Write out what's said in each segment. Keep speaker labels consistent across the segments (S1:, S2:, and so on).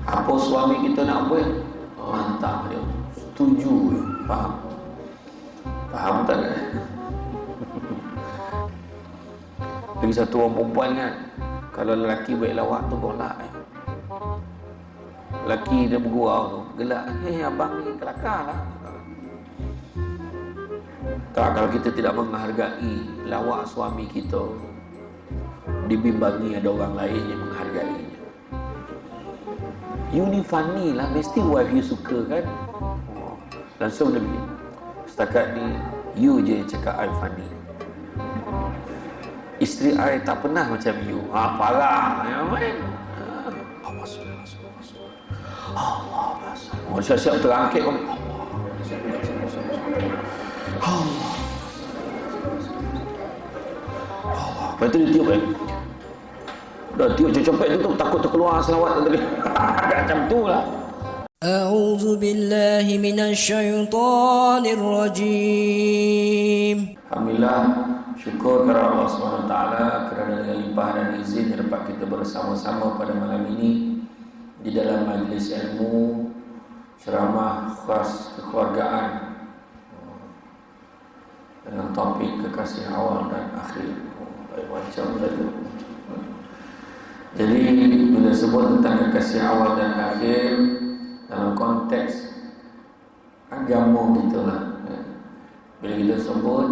S1: Apa suami kita nak buat, mantap dia, setuju, faham. Faham tak? Lagi satu orang perempuan kan, kalau lelaki baik lawak tu golak. Lelaki dia bergurau tu, gelak, abang ni kelakar lah. Tak, kalau kita tidak menghargai lawak suami kita, dibimbangi ada orang lain yang menghargainya. You ni funny lah, mesti wife you suka kan? Langsung dia begini, setakat ni you je yang cakap I'm funny. Isteri I tak pernah macam you. Parah ya main. Allah siap-siap terangkit pun. Allah. Lepas tu dia tiup kan. Dah tiup copet tu takut terkeluar selawat tadi. Macam tu lah.
S2: A'udzu billahi minasyaitonir rajim.
S1: Alhamdulillah, syukur kepada Allah SWT kerana dengan limpah dan izin yang dapat kita bersama-sama pada malam ini di dalam majlis ilmu ceramah khas kekeluargaan dengan topik kekasih awal dan akhir. Macam tu. Jadi bila sebut tentang kekasih awal dan akhir dalam konteks agama kita lah, bila kita sebut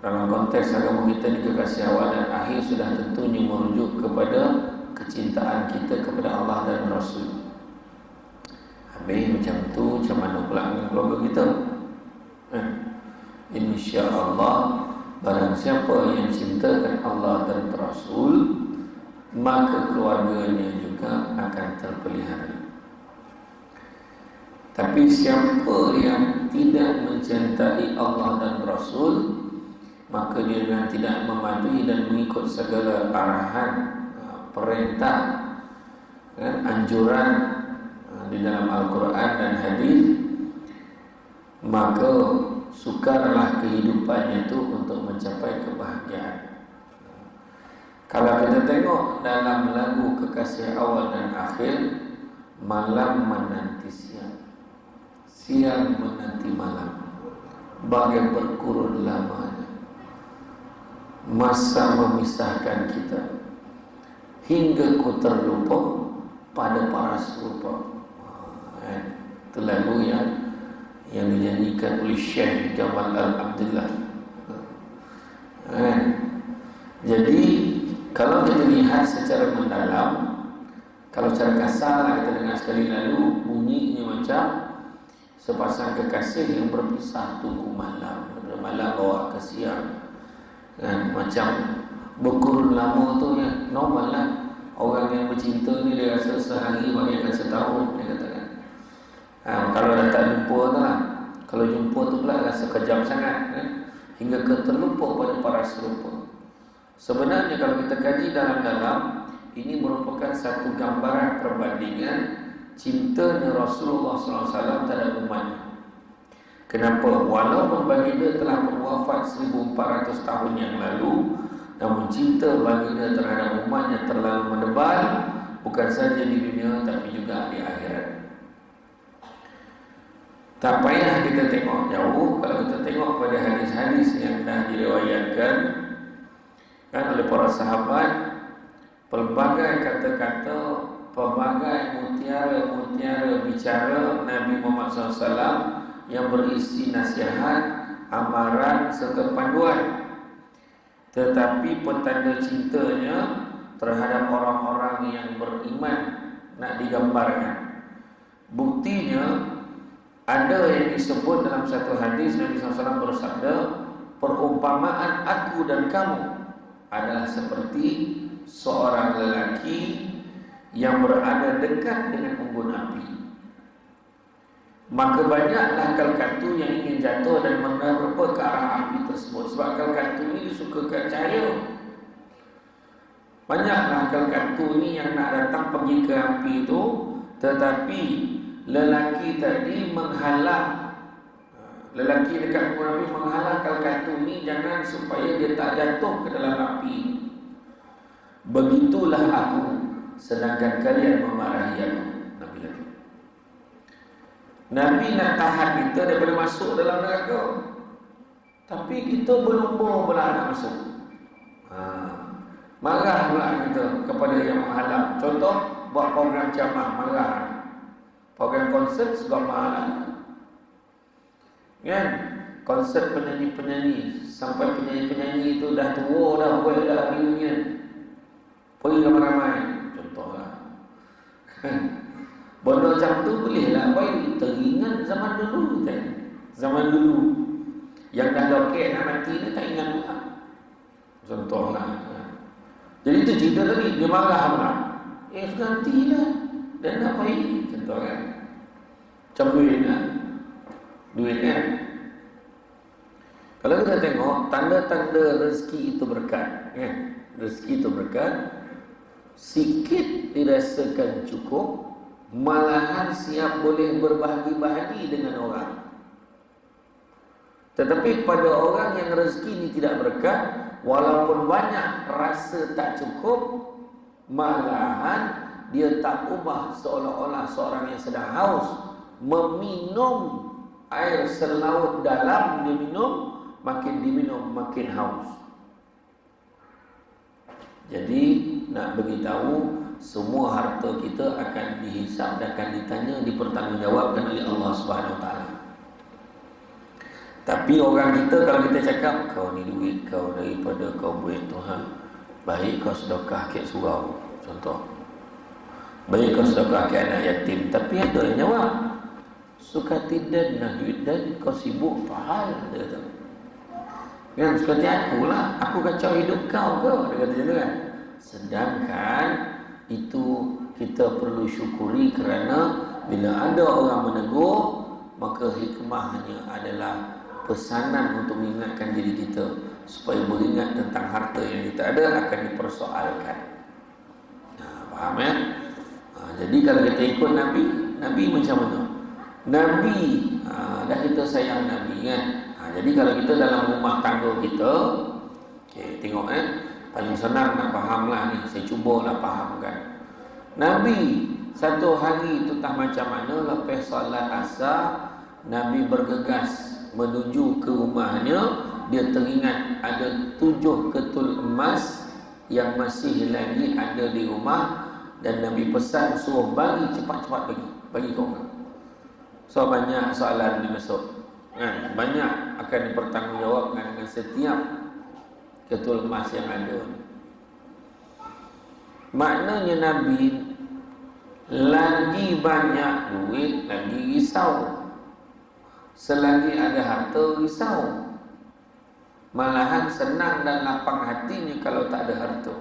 S1: dalam konteks agama kita ni, kekasih awal dan akhir sudah tentunya merujuk kepada kecintaan kita kepada Allah dan Rasul. Habis macam tu, macam mana pula dengan keluarga kita? InsyaAllah, barang siapa yang cintakan Allah dan Rasul, maka keluarganya juga akan terpelihara. Tapi siapa yang tidak mencintai Allah dan Rasul, maka dia dengan tidak mematuhi dan mengikut segala arahan, perintah, anjuran di dalam Al-Quran dan hadis, maka sukarlah kehidupannya itu untuk mencapai kebahagiaan. Kalau kita tengok dalam lagu kekasih awal dan akhir, malam menanti siang, siang menanti malam, bagai berkurun lamanya masa memisahkan kita, hingga ku terlupa pada paras lupa. Itu lagu yang dinyanyikan oleh Syekh Jamal Al-Abdullah. Jadi kalau kita lihat secara mendalam, kalau secara kasar kita dengar sekali lalu, bunyinya macam sepasang kekasih yang berpisah tunggu malam, daripada malam bawa ke siang. Macam berkurun lama tu ya, normal lah. Orang yang bercinta ni dia rasa sehari bagaikan setahun, dia katakan. Kalau dah tak jumpa tu lah, kalau jumpa tu pula rasa kejam sangat, hingga ke terlupa pada paras lupa. Sebenarnya kalau kita kaji dalam-dalam, ini merupakan satu gambaran perbandingan cintanya Rasulullah SAW terhadap umatnya. Kenapa? Walaupun baginda telah berwafat 1400 tahun yang lalu, namun cinta baginda terhadap umatnya terlalu menebal, bukan saja di dunia tapi juga di akhirat. Tak payah kita tengok jauh, kalau kita tengok pada hadis-hadis yang dah diriwayatkan kan oleh para sahabat, pelbagai kata-kata, pelbagai mutiara-mutiara bicara Nabi Muhammad SAW yang berisi nasihat, amaran serta panduan. Tetapi petanda cintanya terhadap orang-orang yang beriman nak digambarkan. Buktinya ada yang disebut dalam satu hadis, Nabi SAW bersabda, perumpamaan aku dan kamu adalah seperti seorang lelaki yang berada dekat dengan unggun api. Maka banyaklah kalkatu yang ingin jatuh dan menerpa ke arah api tersebut. Sebab kalkatu ini disukakan cahaya. Banyaklah kalkatu ini yang nak datang pergi ke api itu, tetapi lelaki tadi menghalang. Lelaki dekat unggun api menghalang kalkatu ini jangan supaya dia tak jatuh ke dalam api. Begitulah aku sedangkan kalian memarahi aku. Nabi kata. Nabi nak tahan kita daripada masuk dalam neraka, tapi kita berlumba pula nak masuk. Marah pula kita kepada yang menghalang. Contoh, buat program ceramah, marah. Program konsert sebab mahal. Kan? Konsert penyanyi-penyanyi, sampai penyanyi-penyanyi itu dah tua, dah buat dah reunion, pergi ramai-ramai. Contohlah. Benda macam tu bolehlah baik. Teringat zaman dulu kan. Zaman dulu yang dah loket nak mati ni tak ingat pula. Contohlah. Jadi itu cerita tadi, dia marah pula. Gantilah. Dan nak baik. Contoh kan. Macam duit kan. Duit kan. Kalau kita tengok tanda-tanda rezeki itu berkat, kan? Rezeki itu berkat, sikit dirasakan cukup, malahan siap boleh berbahagi-bahagi dengan orang. Tetapi pada orang yang rezeki ini tidak berkat, walaupun banyak rasa tak cukup, malahan dia tak ubah seolah-olah seorang yang sedang haus meminum air selaut dalam, dia minum, makin diminum makin haus. Jadi nak beritahu, semua harta kita akan dihisap dan akan ditanya, dipertanggungjawabkan oleh Allah Subhanahu Wa Taala. Tapi orang kita kalau kita cakap, kau ni duit kau daripada kau buat Tuhan, baik kau sedekah ke surau, contoh. Baik kau sedekah ke anak yatim, tapi ada yang jawab, suka tidak nak duit dan kau sibuk pahal, dia kata. Kan seperti aku lah, aku kacau hidup kau ke, dia kata macam tu kan. Sedangkan itu kita perlu syukuri kerana bila ada orang menegur, maka hikmahnya adalah pesanan untuk mengingatkan diri kita supaya beringat tentang harta yang kita ada akan dipersoalkan. Faham ya? Jadi kalau kita ikut Nabi, Nabi macam mana? Nabi, dah kita sayang Nabi kan. Jadi kalau kita dalam rumah tangga kita, tengok paling senang nak faham lah ni, saya cubalah fahamkan. Nabi satu hari tu tak macam mana, lepas solat asar, Nabi bergegas menuju ke rumahnya. Dia teringat ada 7 ketul emas yang masih lagi ada di rumah, dan Nabi pesan suruh bagi cepat-cepat bagi kau orang. So banyak soalan ni masuk kan? Banyak akan dipertanggungjawabkan dengan setiap ketul emas yang ada. Maknanya Nabi lagi banyak duit, lagi risau. Selagi ada harta, risau. Malahan senang dan lapang hatinya kalau tak ada harta.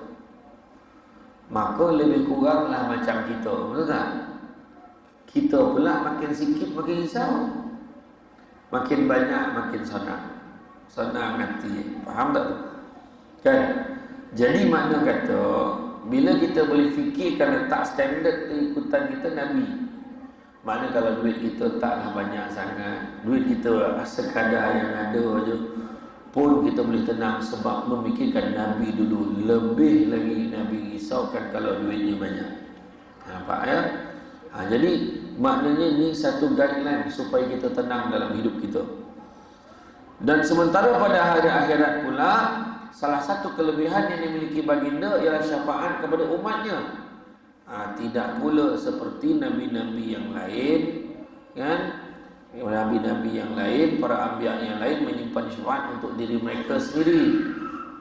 S1: Maka lebih kuranglah macam kita, betul tak? Kita pula makin sikit makin risau, makin banyak makin senang hati. Faham tak tu? Kan? Jadi makna kata, bila kita boleh fikirkan letak standard ikutan kita Nabi. Makna kalau duit kita taklah banyak sangat, duit kita sekadar yang ada je, pun kita boleh tenang sebab memikirkan Nabi dulu. Lebih lagi Nabi risaukan kalau duitnya banyak. Nampak ya? Jadi maknanya ni satu guideline supaya kita tenang dalam hidup kita. Dan sementara pada hari akhirat pula, salah satu kelebihan yang dimiliki baginda ialah syafaat kepada umatnya. Tidak pula seperti nabi-nabi yang lain, kan? Nabi-nabi yang lain, para anbiya yang lain menyimpan syafaat untuk diri mereka sendiri.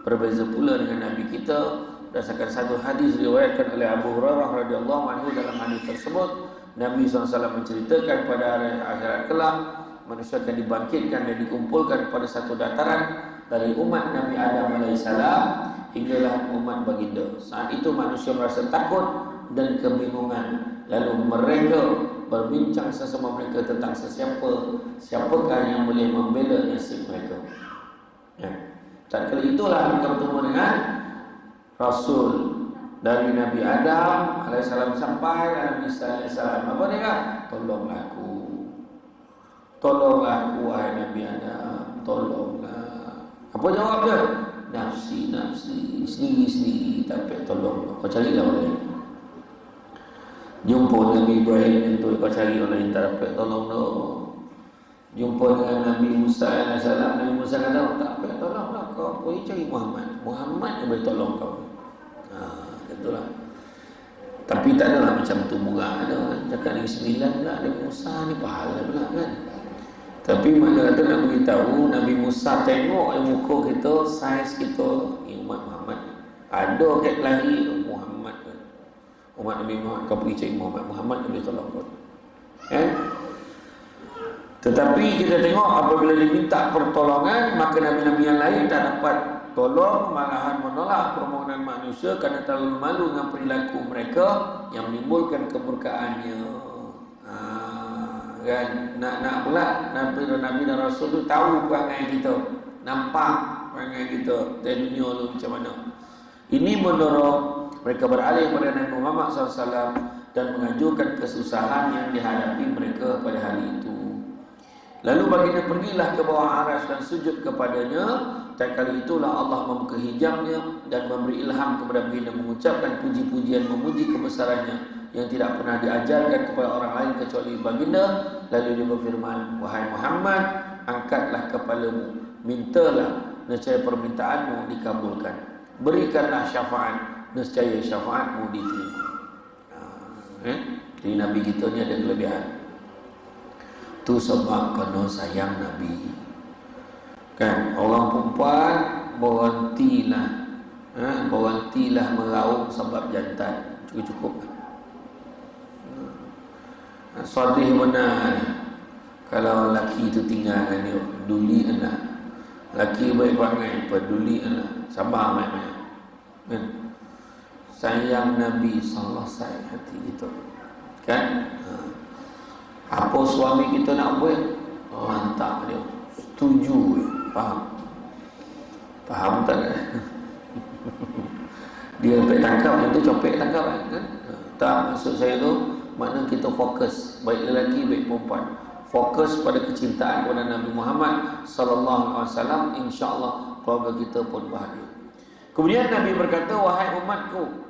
S1: Berbeza pula dengan Nabi kita. Berdasarkan satu hadis diriwayatkan oleh Abu Hurairah radhiyallahu anhu, dalam hadis tersebut Nabi SAW menceritakan pada hari akhirat kelak, manusia akan dibangkitkan dan dikumpulkan pada satu dataran dari umat Nabi Adam AS hinggalah umat baginda. Saat itu manusia merasa takut dan kebingungan. Lalu mereka berbincang sesama mereka tentang siapakah yang boleh membela nasib mereka. Ya. Tatkala itulah mereka bertemu dengan Rasul dari Nabi Adam AS sampai Nabi Isa AS. Apa dia kata? Tolonglah aku wahai Nabi Adam, tolonglah. Apa jawab dia? Nafsi, sendiri, tapi tolong. Kau carilah orang lain. Jumpa Nabi Ibrahim itu kau cari orang yang tak dapat tolong dah. Jumpa dengan Nabi Musa AS, Nabi Musa kata tak dapat tolong dah, kau pergi cari Muhammad yang boleh tolong kau. Itulah. Tapi tak adalah macam tu murah ada. Cakap Nabi 9 pula Nabi Musa ni pahala pula kan. Tapi mana kata nak beritahu Nabi Musa tengok yang muka kita, saiz kita, umat Muhammad. Ada kat lari Muhammad kan. Umat Nabi Muhammad, kau pergi cari Muhammad yang boleh tolong kau. Tetapi kita tengok apabila diminta pertolongan, maka Nabi-Nabi yang lain tak dapat tolong, malahan menolak permohonan manusia kerana terlalu malu dengan perilaku mereka yang menimbulkan kemurkaannya. Kan nak pula Nabi dan Rasul tu tahu perangai kita, nampak perangai kita di dunia tu macam mana. Ini mendorong mereka beralih pada Nabi Muhammad SAW dan mengajukan kesusahan yang dihadapi mereka pada hari itu. Lalu baginda pergilah ke bawah aras dan sujud kepadanya. Dan kali itulah Allah membuka hijabnya dan memberi ilham kepada baginda mengucapkan puji-pujian memuji kebesarannya yang tidak pernah diajarkan kepada orang lain kecuali baginda. Lalu dia berfirman, wahai Muhammad, angkatlah kepalamu, mintalah, nescaya permintaanmu dikabulkan. Berikanlah syafaat, nescaya syafaatmu diterima. Jadi Nabi kita ni ada kelebihan. Tu sebab kena sayang Nabi. Kan orang perempuan berhentilah meraup sebab jantan. Cukup. Sadih benar. Kalau lelaki itu tinggal dengan dia, duli anak. Lelaki baik perangai, peduli anak. Sabar baik-baik. Kan? Sayang Nabi sallallahu alaihi wasallam hati kita. Kan? Apa suami kita nak buat, mantap dia, setuju, faham tak? Dia sampai tangkap, yang tu copek tangkap kan? Tak, maksud saya tu makna kita fokus, baik lelaki baik perempuan, fokus pada kecintaan kepada Nabi Muhammad sallallahu alaihi wasallam, insya-Allah keluarga kita pun bahagia. Kemudian Nabi berkata, wahai umatku,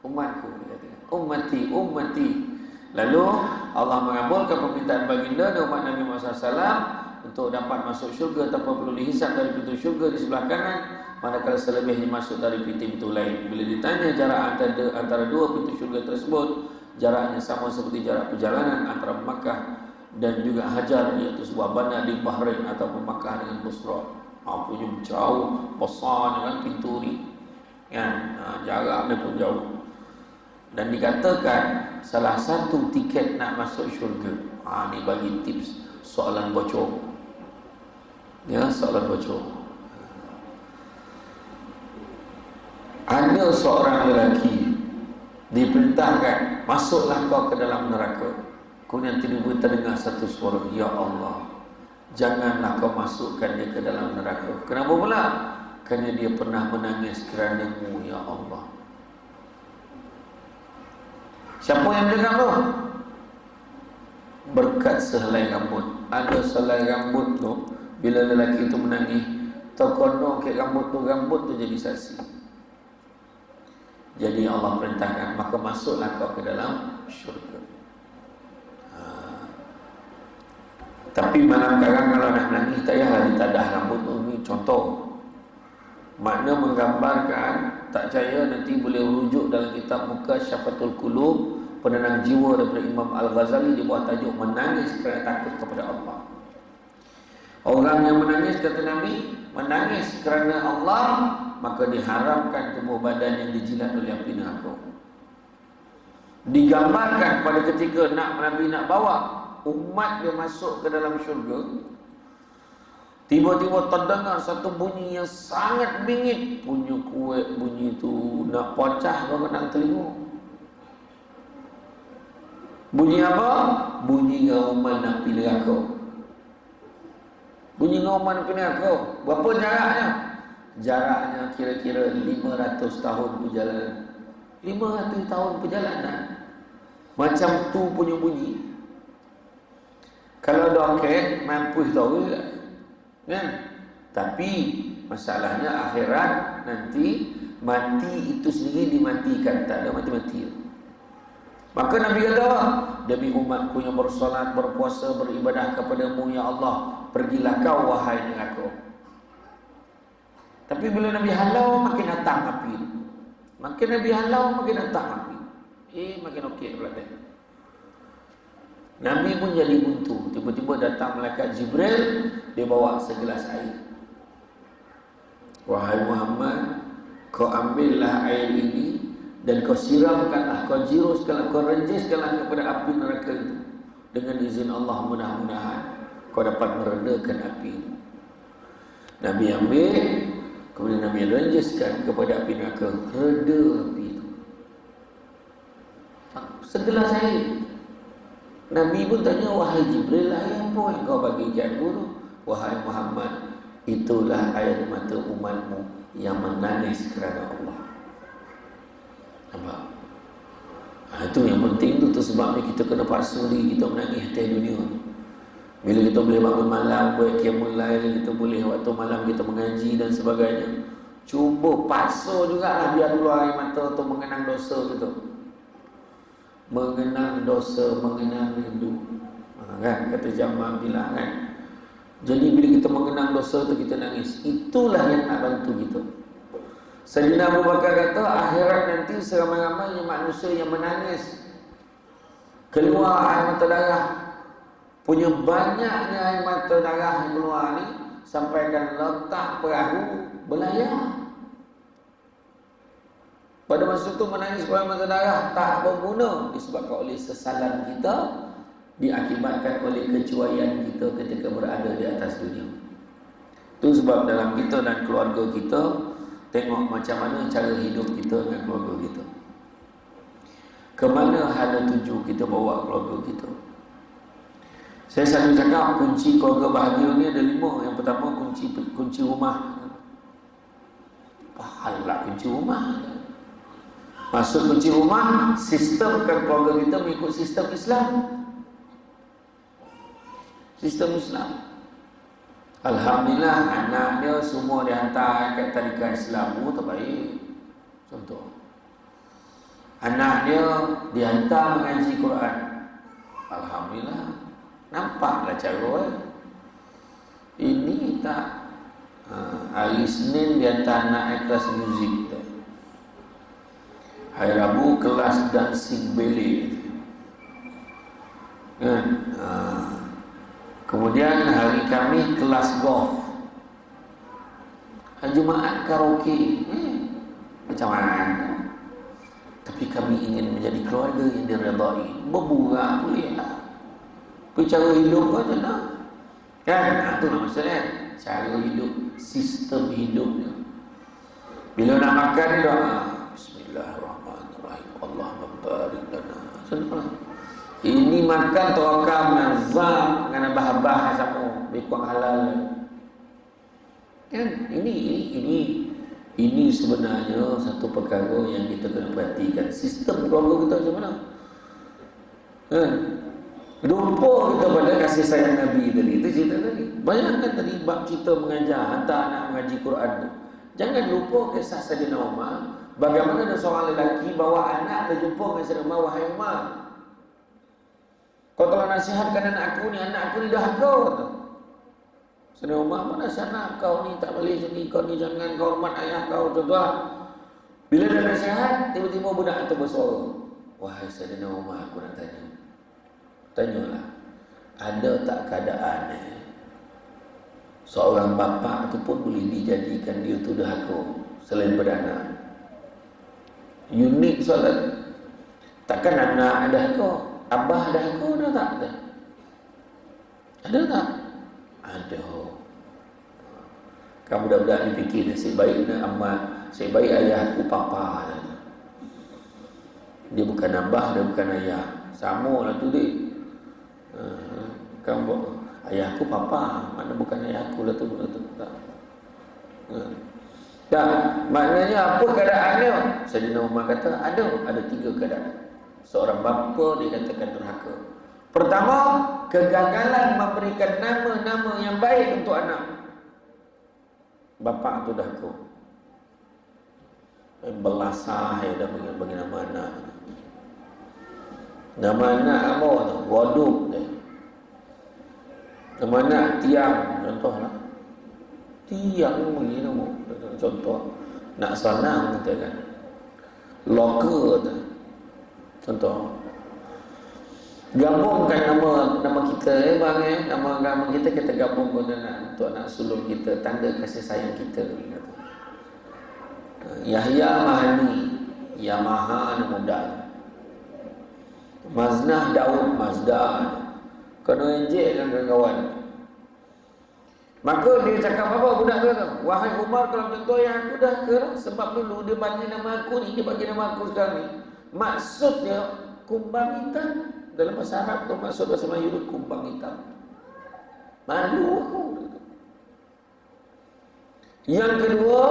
S1: dia kata, ummati. Lalu Allah mengabulkan permintaan baginda dan umat Nabi Muhammad SAW untuk dapat masuk syurga tanpa perlu dihisap dari pintu syurga di sebelah kanan, manakala selebihnya masuk dari pintu lain. Bila ditanya jarak antara dua pintu syurga tersebut, jaraknya sama seperti jarak perjalanan antara Makkah dan juga Hajar, iaitu sebuah bandar di Bahrain atau Makkah dengan Busra. Punya jauh, besarnya kan pintu ni kan, jaraknya pun jauh. Dan dikatakan salah satu tiket nak masuk syurga. Ni bagi tips soalan bocor. Ya, soalan bocor. Ada seorang lelaki diperintahkan, masuklah kau ke dalam neraka. Kemudian tiba-tiba terdengar satu suara, ya Allah, janganlah kau masukkan dia ke dalam neraka. Kenapa pula? Kerana dia pernah menangis kerana-Mu, ya Allah. Siapa yang dengar tu? Berkat sehelai rambut. Ada sehelai rambut tu, bila lelaki itu menangis, terkondong ke rambut tu jadi saksi. Jadi Allah perintahkan, maka masuklah kau ke dalam syurga. Tapi malam sekarang kalau nak menangis, tak payahlah ditadah rambut tu. Ini contoh. Makna menggambarkan, tak percaya nanti boleh rujuk dalam kitab Muka Syafatul Qulub, penenang jiwa daripada Imam Al-Ghazali, di bawah tajuk menangis kerana takut kepada Allah. Orang yang menangis, kata Nabi, menangis kerana Allah, maka diharamkan tubuh badan yang dijilat oleh api neraka. Digambarkan pada ketika Nabi nak bawa umat dia masuk ke dalam syurga, tiba-tiba terdengar satu bunyi yang sangat bingit. Bunyi kuat, bunyi tu nak pecah kau nak telinga. Bunyi apa? Bunyi ngauman api neraka. Bunyi ngauman api neraka. Berapa jaraknya? Jaraknya kira-kira 500 tahun perjalanan. 500 tahun perjalanan. Macam tu punya bunyi. Kalau doket mampu tahu tak? Kan? Tapi masalahnya akhirat nanti mati itu sendiri dimatikan, tak ada mati-mati. Maka Nabi kata, demi umatku yang bersolat, berpuasa, beribadah kepadamu ya Allah, pergilah kau wahai neraka. Tapi bila Nabi halau, makin datang api. Makin Nabi halau, makin datang api. Makin okey pula dia. Nabi pun jadi buntu. Tiba-tiba datang malaikat Jibril, dia bawa segelas air. Wahai Muhammad, kau ambillah air ini dan kau siramkanlah, kau jiruskanlah, kau renjiskanlah kepada api neraka itu. Dengan izin Allah, mudah-mudahan kau dapat meredakan api itu. Nabi ambil, kemudian Nabi renjiskan kepada api neraka, reda api itu. Segelas air. Nabi pun tanya, wahai Jibril, air apa yang kau bagi aku tu? Wahai Muhammad, itulah air mata umatmu yang menangis kerana Allah. Nampak? Itu yang penting tu sebabnya kita kena paksa diri kita menangis atas dunia. Bila kita boleh bangun malam, buat qiyamul lail, kita boleh waktu malam kita mengaji dan sebagainya, cuba paksa jugalah biar keluar air mata tu mengenang dosa kita. Mengenang dosa, mengenang rindu. Kan? Kata Jamal bilang kan. Jadi bila kita mengenang dosa tu kita nangis. Itulah yang nak bantu kita. Sayyidina Abu Bakar kata, akhirat nanti seramai-ramainya manusia yang menangis, keluar air mata darah. Punya banyaknya air mata darah yang keluar ni, sampaikan letak perahu berlayar. Pada masa itu menangis air mata darah tak berguna, disebabkan oleh sesalan kita, diakibatkan oleh kecuaian kita ketika berada di atas dunia. Itu sebab dalam kita dan keluarga kita, tengok macam mana cara hidup kita dengan keluarga kita. Kemana hala tuju kita bawa keluarga kita. Saya selalu cakap kunci keluarga bahagia ni ada 5. Yang pertama kunci rumah. Pahal lah kunci rumah. Maksud kunci rumah, sistemkan keluarga kita mengikut sistem Islam. Sistem Islam. Alhamdulillah anak dia semua dihantar kat tadika Islam. Terbaik. Contoh, anak dia dihantar mengaji Quran. Alhamdulillah. Nampaklah cara ini tak. Hari Isnin dihantar anak kelas muzik. Hari Rabu kelas dancing ballet. Kemudian hari Khamis kelas golf. Hari Jumaat karaoke. Macam mana? Tapi kami ingin menjadi keluarga yang diredai. Berburuk boleh lah. Tapi cara hidup macam mana? Kan? Itu lah masalah. Cara hidup, sistem hidupnya. Bila nak makan ni doa, Bismillahirrahmanirrahim. Allahumma barik lana. Ini makan tawakal nazam dengan bah-bah sama bikuang halal. Kan? Ini sebenarnya satu perkara yang kita kena perhatikan. Sistem keluarga kita macam mana? Kan? Lupa kita pada kasih sayang Nabi tadi. Itu cerita tadi. Bayangkan tadi bab kita mengajar, hantar anak mengaji Quran tu. Jangan lupa kisah Sayyidina Umar. Bagaimana ada seorang lelaki bawa anak dia jumpa dengan Sayyidina Umar, wahai Umar, kau telah nasihatkan anak aku ni dah kau kata. Sayyidina Umar, mana sana kau ni tak boleh sini, kau ni jangan, kau hormat ayah kau, contoh. Bila dia nasihat, tiba-tiba budak itu bersuara. Wahai Sayyidina Umar, aku nak tanyalah, ada tak keadaan seorang bapa tu pun boleh dijadikan dia tu dahaka selain beranak? Unik soalan. Takkan anak dahaka, abah dahaka ada tak? Ada tak? Ada. Kamu budak-budak ni fikir nasib baik nak amat, nasib baik ayah aku papa. Dia bukan abah, dia bukan ayah. Sama lah tu dia. Kamu ayah aku papa, mana bukan ayah aku lah tu. Tak, maknanya apa keadaannya? Sayyidina Umar kata ada 3 keadaan. Seorang bapa dikatakan derhaka. Pertama, kegagalan memberikan nama-nama yang baik untuk anak. Bapa tu dahaka. Belasah dah bagi nama anak. Nama anak apa tu? Waduk dia. Nama anak Tiang, contohlah. Tiang bagi nama. Contoh. Nak sanang kita kan. Loker tu. Contoh. Gabungkan nama kita bang nama kita gabungkan untuk anak sulung kita, tanda kasih sayang kita. Yahya Mahani, Yamaha nama muda. Maznah Daud Mazda. Kena enjek dengan kawan-kawan. Maka dia cakap apa budak tu? Wahai Umar, kalau contoh yang aku dah ke, sebab dulu dia bagi nama aku ni, dia bagi nama aku sekarang ni. Maksudnya kumbang hitam. Dalam bahasa Arab tu maksud bahasa Melayu tu kumbang hitam. Malu aku. Yang kedua,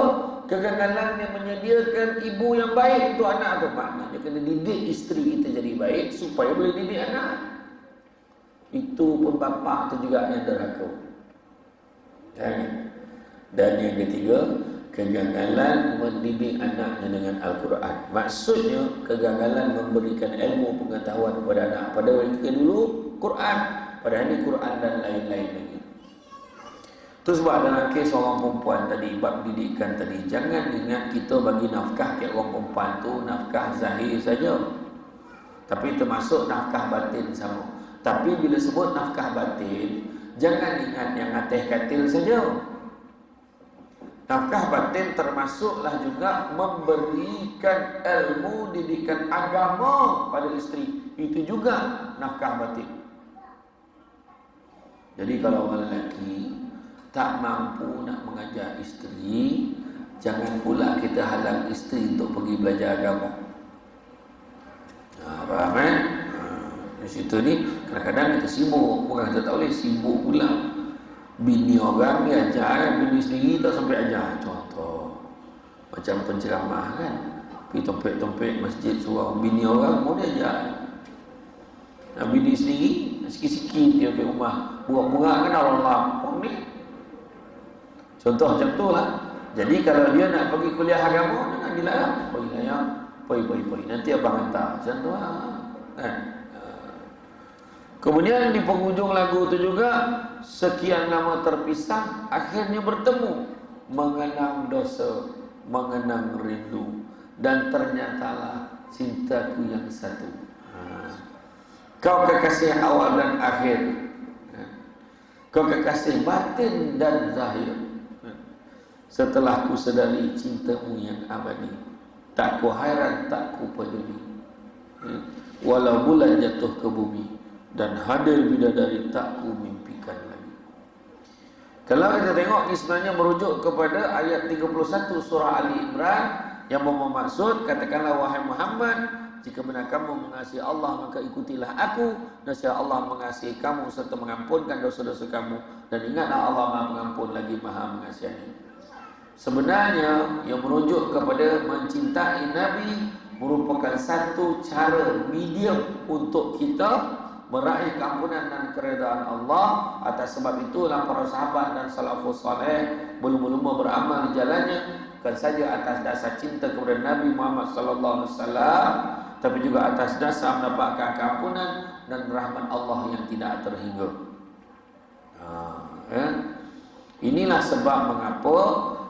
S1: kegagalan yang menyediakan ibu yang baik untuk anak tu. Maknanya kena didik isteri kita jadi baik supaya boleh didik anak. Itu pun bapa tu juga yang derhaka. Dan yang ketiga, kegagalan mendidik anaknya dengan Al-Quran. Maksudnya kegagalan memberikan ilmu pengetahuan kepada anak. Pada ketika dulu Quran, pada hari Quran dan lain-lain lagi. Itu sebab dalam kes orang perempuan tadi, bab didikan tadi, jangan ingat kita bagi nafkah ke orang perempuan tu nafkah zahir saja, tapi termasuk nafkah batin sama. Tapi bila sebut nafkah batin, jangan ingat yang atas katil saja. Nafkah batin termasuklah juga memberikan ilmu didikan agama pada isteri. Itu juga nafkah batin. Jadi kalau orang lelaki tak mampu nak mengajar isteri, jangan pula kita halang isteri untuk pergi belajar agama. Faham kan? Di situ ni kadang-kadang kita sibuk, bukan kita tak boleh sibuk pula. Bini orang dia ajar, bini sendiri tak sampai ajar. Contoh macam penceramah kan, pergi tompek-tompek masjid suruh bini orang mau dia ajar. Nah, bini sendiri sikit-sikit dia pergi rumah burak-burak kan Allah ni. Contoh macam tu lah. Jadi kalau dia nak pergi kuliah agama, jangan dilarang. Pergi. Nanti abang hantar. Macam tu lah kan. Kemudian di penghujung lagu itu juga, sekian lama terpisah, akhirnya bertemu, mengenang dosa, mengenang rindu, dan ternyatalah cintaku yang satu. Kau kekasih awal dan akhir, kau kekasih batin dan zahir. Setelah ku sedari cintamu yang abadi, tak ku hairan, tak ku peduli. Walau bulan jatuh ke bumi dan hadir bidadari, tak ku mimpikan lagi. Kalau kita tengok, ini sebenarnya merujuk kepada ayat 31 surah Ali Imran yang bermaksud, katakanlah wahai Muhammad, jika benar kamu mengasihi Allah, maka ikutilah aku, dan saya Allah mengasihi kamu serta mengampunkan dosa-dosa kamu, dan ingatlah Allah Maha Pengampun lagi Maha Mengasihani. Sebenarnya yang merujuk kepada mencintai Nabi merupakan satu cara medium untuk kita meraih keampunan dan keredaan Allah. Atas sebab itulah para sahabat dan salafus saleh berlumba-lumba beramal di jalannya, bukan saja atas dasar cinta kepada Nabi Muhammad sallallahu alaihi wasallam, tapi juga atas dasar mendapatkan keampunan dan rahmat Allah yang tidak terhingga. Inilah sebab mengapa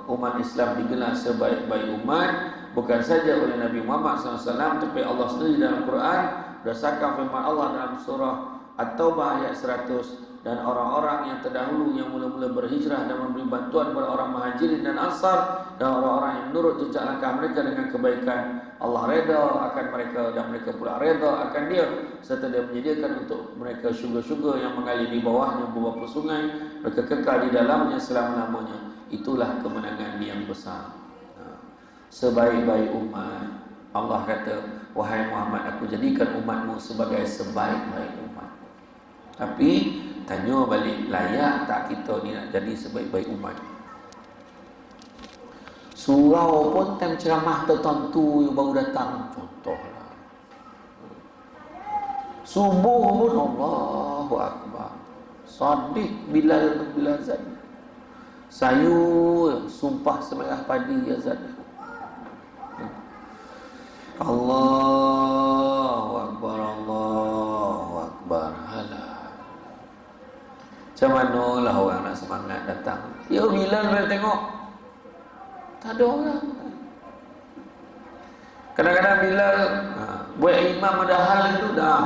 S1: umat Islam digelar sebaik-baik umat, bukan saja oleh Nabi Muhammad SAW, tapi Allah sendiri dalam Quran berdasarkan firman Allah dalam surah At-Taubah ayat 100, dan orang-orang yang terdahulu yang mula-mula berhijrah dan memberi bantuan kepada orang Muhajirin dan Ansar, dan orang-orang yang menurut jejak langkah mereka dengan kebaikan, Allah reda akan mereka dan mereka pula reda akan dia, serta dia menyediakan untuk mereka syurga-syurga yang mengalir di bawahnya beberapa sungai, mereka kekal di dalamnya selama-lamanya. Itulah kemenangan yang besar. Sebaik-baik umat, Allah kata, wahai Muhammad, aku jadikan umatmu sebagai sebaik-baik umat. Tapi tanya balik, layak tak kita ni nak jadi sebaik-baik umat? Surau pun time ceramah tertentu yang baru datang, contohlah. Subuh pun Allahu Akbar, Sadiq Bilal Zad, sayur sumpah semerah padi azan. Allahu Akbar, Allah manolah orang nak semangat datang. Ya Bilal tengok, tak ada orang. Kadang-kadang Bilal buat imam ada hal itu dah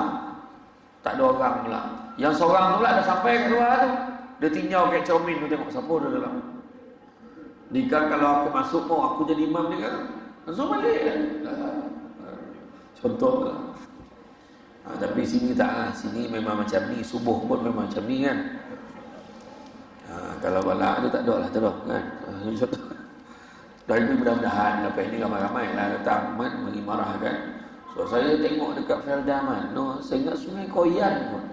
S1: tak ada orang pula. Yang seorang tu dah sampai kat luar tu. Dia tinjau kat cermin tu tengok siapa ada dalam. Nikah kalau aku masuk mau aku jadi imam ni kan. Langsung balik kan. Contoh lah. Tapi sini tak lah. Sini memang macam ni. Subuh pun memang macam ni kan. Kalau balak tu tak ada lah terus kan. Contoh. Dan ini mudah-mudahan lepas ini ramai-ramai lah datang bagi marah kan. So saya tengok dekat Feldaman, saya ingat Sungai Koyan pun.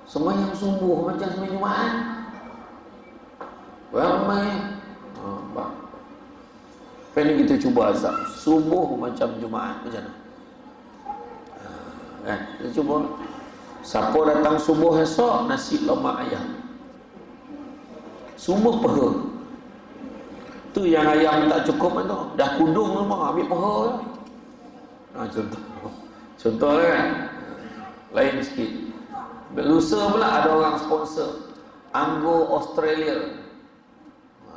S1: Sembahyang subuh macam sembahyang Jumaat. Ramai. Lepas ni kita cuba azab. Subuh macam Jumaat macam mana? Kan? Kita cuba. Siapa datang subuh esok, nasi lemak ayam. Semua peha. Tu yang ayam tak cukup tu. Dah kudung memang ambil peha lah. Contoh kan. Lain sikit. Lusa pula ada orang sponsor anggur Australia.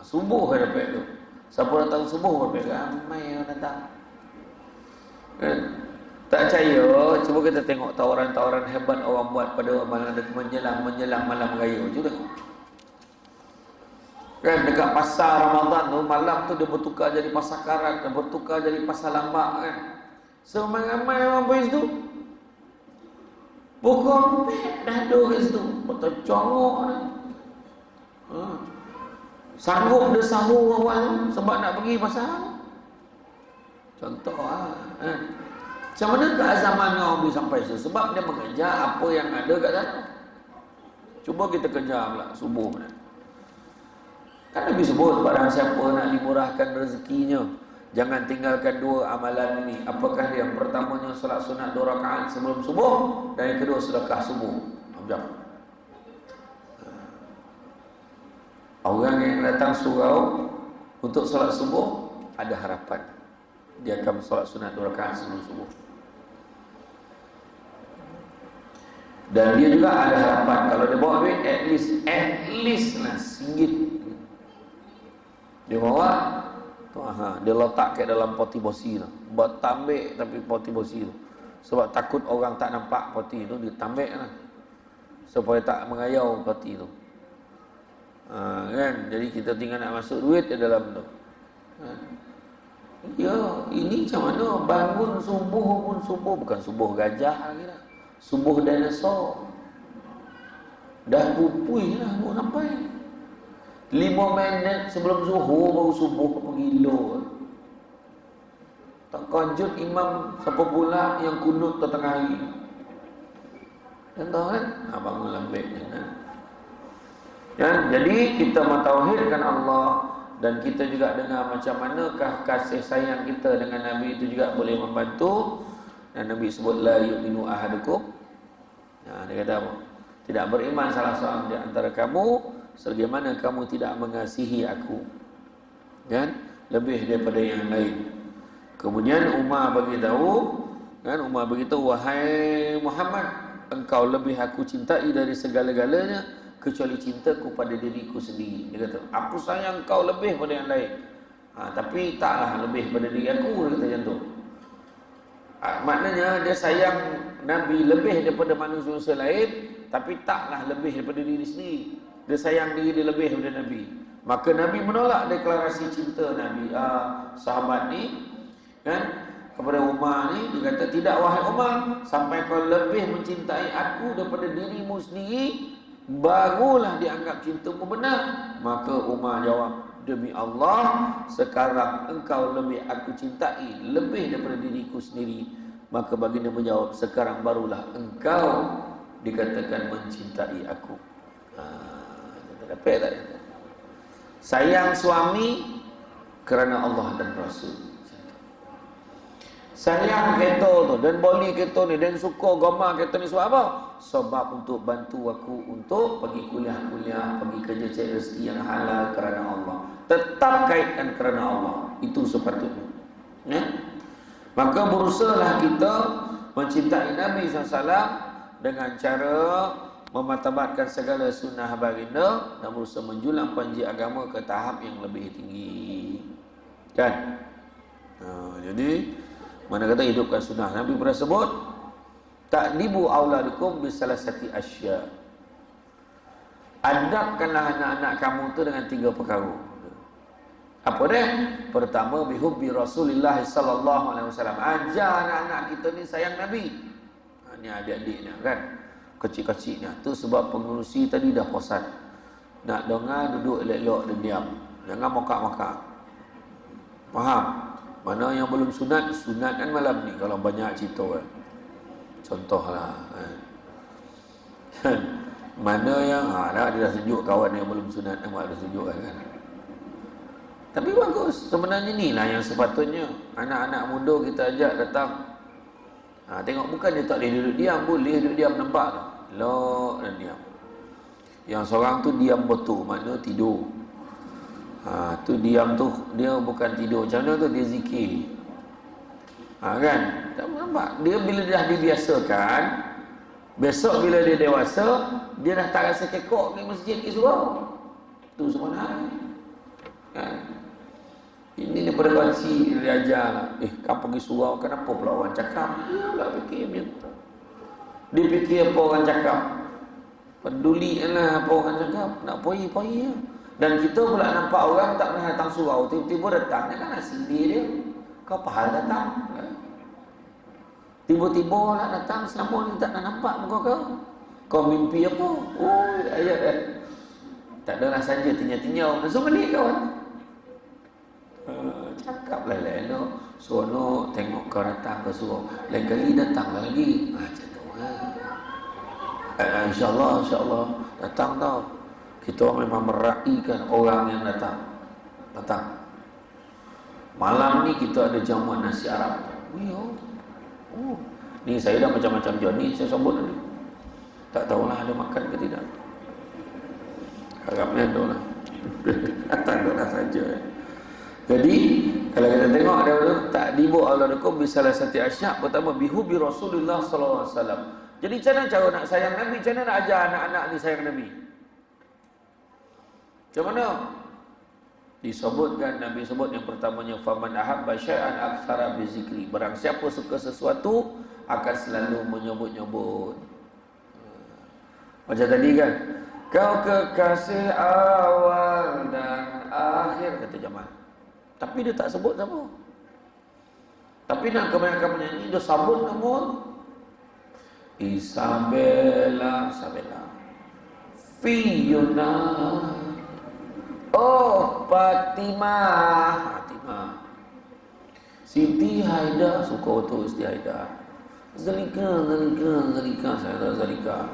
S1: Subuh kan dapat tu. Siapa datang subuh dapat ramai orang datang. Kan? Tak percaya, cuba kita tengok tawaran-tawaran hebat orang buat pada menjelang malam raya. Cuba tengok. Kan dekat pasar Ramadan tu, malam tu dia bertukar jadi pasar karat, dia bertukar jadi pasar lambak kan. Ramai-ramai orang pergi situ. Pukul 4 dah ada kat situ. Betul congok ni. Sanggup dia sahur awal sebab nak pergi pasar. Contoh lah. Macam mana keazaman orang boleh sampai situ? Sebab dia mengejar apa yang ada kat sana. Cuba kita kejar pula subuh ni. Kan Nabi sebut barang siapa nak dimurahkan rezekinya, jangan tinggalkan dua amalan ini. Apakah yang pertamanya solat sunat 2 rakaat sebelum subuh, dan yang kedua sedekah subuh. Macam orang yang datang surau untuk solat subuh ada harapan dia akan solat sunat 2 rakaat sebelum subuh. Dan dia juga ada harapan kalau dia bawa duit at least lah RM1. Dia bawa dia letak kat dalam poti bosi tu. Buat tambik tapi poti bosi tu. Sebab takut orang tak nampak poti tu, dia tambik lah. Supaya tak mengayau poti tu. Kan? Jadi kita tinggal nak masuk duit di dalam tu. Ya, ini macam mana bangun subuh pun subuh. Bukan subuh gajah lagi dah. Subuh dinosaur. Dah pupui lah baru sampai. 5 minit sebelum zuhur baru subuh apa gila. Tak kejut imam siapa pula yang kunut tengah hari. Dan tahu kan? Bangun lambat kan. Jadi kita mentauhidkan Allah dan kita juga dengar macam manakah kasih sayang kita dengan Nabi itu juga boleh membantu. Dan Nabi sebut la yu'minu ahadukum. Dia kata apa? Tidak beriman salah seorang di antara kamu sebagaimana kamu tidak mengasihi aku, kan, lebih daripada yang lain. Kemudian Umar beritahu, kan, Umar beritahu, wahai Muhammad, engkau lebih aku cintai dari segala-galanya kecuali cintaku pada diriku sendiri. Dia kata, aku sayang kau lebih pada yang lain. Tapi taklah lebih pada diri aku, dia kata macam tu. Maknanya dia sayang Nabi lebih daripada manusia lain, tapi taklah lebih daripada diri sendiri. Dia sayang diri dia lebih daripada Nabi. Maka Nabi menolak deklarasi cinta Nabi sahabat ni, kan, kepada Umar ni. Dia kata, tidak wahai Umar, sampai kau lebih mencintai aku daripada dirimu sendiri, barulah dianggap cintamu benar. Maka Umar jawab, demi Allah, sekarang engkau lebih aku cintai lebih daripada diriku sendiri. Maka baginda menjawab, sekarang barulah engkau dikatakan mencintai aku. Dapat tak? Sayang suami kerana Allah dan Rasul. Sayang kereta tu dan boli kereta ni dan suka gambar kereta ni sebab apa? Sebab untuk bantu aku untuk pergi kuliah-kuliah, pergi kerja cari rezeki yang halal kerana Allah. Tetap kaitkan kerana Allah. Itu sepatutnya. Ya? Maka berusahalah kita mencintai Nabi SAW dengan cara mematabatkan segala sunnah baginda dan berusaha menjulang panji agama ke tahap yang lebih tinggi. Kan? Jadi mana kata hidupkan sunnah Nabi pernah sebut ta'dibu auladukum bisalasati asya. Adabkanlah anak-anak kamu tu dengan 3 perkara. Apa dia? Pertama, bihubbi Rasulullah sallallahu alaihi wasallam. Ajar anak-anak kita ni sayang Nabi. Ni adik-adik ni kan. Kecil-kecil ni. Tu sebab pengurusi tadi dah bosan. Nak dengar duduk elok-elok dan diam. Jangan mokak-mokak. Faham? Mana yang belum sunat, sunat kan malam ni kalau banyak cerita kan. Contohlah kan. Mana yang dia dah sejuk kawan yang belum sunat nampak dah sejuk kan. Tapi bagus. Sebenarnya ni lah yang sepatutnya anak-anak muda kita ajak datang. Tengok bukan dia tak boleh duduk diam, boleh duduk diam, nampak tak? Elok dan diam. Yang seorang tu diam betul, makna tidur. Tu diam tu dia bukan tidur. Macam mana tu dia zikir. Kan? Tak nampak. Dia bila dah dibiasakan, besok bila dia dewasa, dia dah tak rasa kekok ke masjid ke surau. Tu sebenarnya. Kan? Ini daripada kecil dia ajar lah. Kau pergi surau kenapa pula orang cakap? Dia pula fikir macam tu. Dia fikir apa orang cakap. Peduli lah apa orang cakap. Nak poi-poi. Dan kita pula nampak orang tak pernah datang surau, tiba-tiba datang. Dia kan asli dia. Kau apa hal datang? Tiba-tiba lah datang, selama ni tak nak nampak muka kau. Kau mimpi apa? Ayat. Tak adalah saja tinya-tinya. Masuk balik kawan. Cakaplah elok. Seronok tengok kau datang ke surau. Lain kali datang lagi. Macam tu InsyaAllah datang tau. Kita memang meraihkan orang yang datang. Malam ni kita ada jamuan nasi Arab. Ni saya dah macam-macam je. Ni saya sebut tadi. Tak tahulah ada makan ke tidak. Harapnya ada lah. Datang dah saja. Jadi kalau kita tengok ada ta'dibu auladukum bisalasati asya'. Pertama bihubbi Rasulullah sallallahu alaihi wasallam. Jadi macam mana cara nak sayang Nabi? Macam mana nak ajar anak-anak ni sayang Nabi? Macam mana? Disebutkan, Nabi sebut yang pertamanya faman ahabba syai'an aktsara bi zikri. Barang siapa suka sesuatu akan selalu menyebut-nyebut. Macam tadi kan, kau kekasih awal dan akhir, kata Jamal. Tapi dia tak sebut siapa. Tapi nak kebanyakan penyanyi dia sabut nama Isabella, Fiona, Fatimah, Siti Haida, suka betul Siti Haida. Zalika, saya tahu Zalika.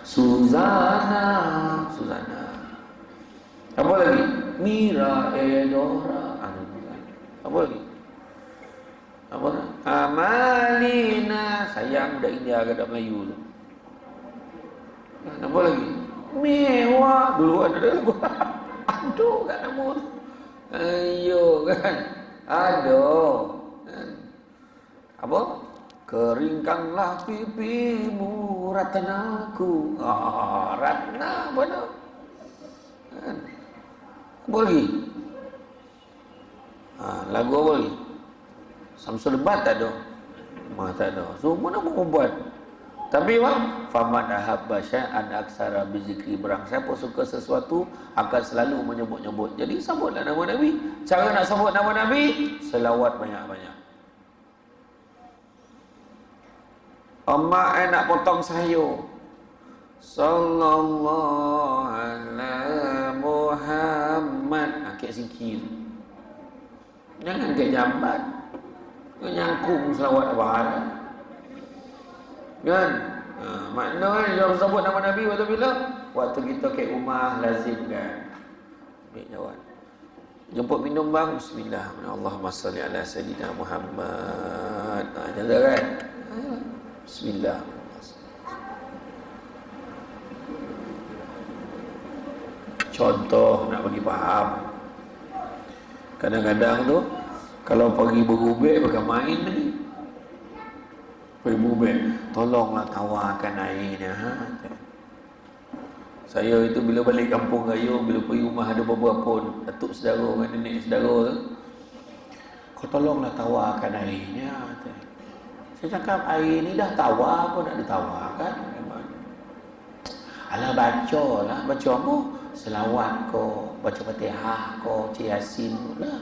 S1: Suzana. Apa lagi? Mira Edora. Apa lagi? Apa? Amalina. Sayang dah India ke dah Melayu tu. Apa lagi? Mewah. Dulu ada lagu. Aduh kat nama tu. Ayo kan. Aduh. Apa? Keringkanlah pipimu Ratnaku. Ratna apa tu? Apa lagi? Lagu apa lagi? Samsul Bat tak ada. Tak ada. So mana mau buat? Tapi faman ahabba syai'an aksara bizikri. Barang siapa suka sesuatu akan selalu menyebut-nyebut. Jadi sebutlah nama Nabi. Cara nak sebut nama Nabi, selawat banyak-banyak. Emak nak potong sayur. Sallallahu alaihi Muhammad. Akik sikit. Jangan ke jambat. Nyangkung selawat abang. Kan? Maknanya jangan sebut nama Nabi waktu bila? Waktu kita ke rumah lazim kan. Ambil jawab. Jemput minum bang. Bismillah. Allahumma salli ala sayyidina Muhammad. Jangan kan? Bismillah. Contoh nak bagi faham. Kadang-kadang tu kalau pergi berubek bukan main ni. Pergi berubek, tolonglah tawarkan airnya. Saya itu bila balik kampung raya, bila pergi rumah ada beberapa datuk saudara dengan nenek saudara tu, kau tolonglah tawarkan airnya. Saya cakap air ni dah tawar pun nak ditawarkan. Alah baca lah, baca apa? Selawat ko, baca Fatihah ko, Cik Yasin lah.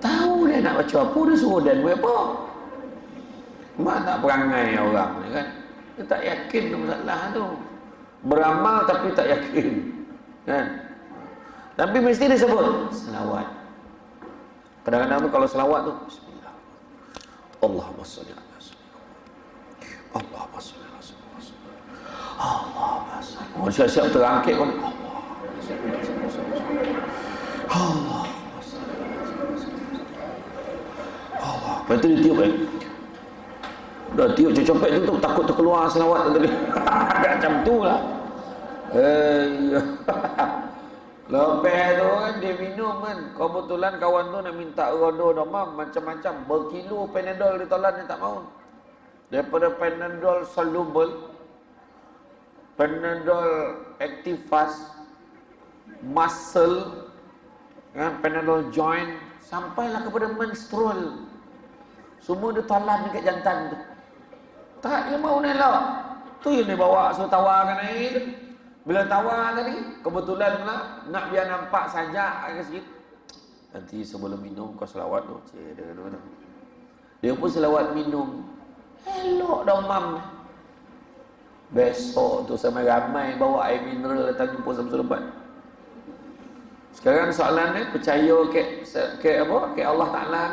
S1: Tahu dia nak baca apa, dia suruh dan buat apa. Mak tak perangai orang ni kan. Dia tak yakin tu masalah tu. Beramal tapi tak yakin kan. Tapi mesti dia sebut selawat. Kadang-kadang tu kalau selawat tu bismillah. Allahumma shalli ala sayyidina Allahumma shalli ala sayyidina Allahumma shalli. Oh, siap-siap terangkit pun Allah. Allah. Lepas tu dia tiup dah tiup copet tu takut terkeluar selawat tadi. Agak macam tu lah. Lepas tu kan dia minum kan. Kebetulan kawan tu nak minta rodo demam macam-macam. Berkilo Panadol ditelan dia tak mau. Daripada Panadol soluble, Panadol Active Fast, Muscle, kan, Panadol Joint, sampailah kepada menstrual. Semua dia telan dekat jantan tu. Tak, dia mau elok. Tu yang dia bawa suruh tawarkan air tu. Bila tawar tadi, kebetulan pula nak biar nampak sajak ke sikit. Nanti sebelum minum kau selawat tu. Cik, dia pun selawat minum. Elok demam. Besok tu ramai bawa air mineral datang jumpa sama lebat. Sekarang soalan ni percaya ke apa? Ke Allah Taala,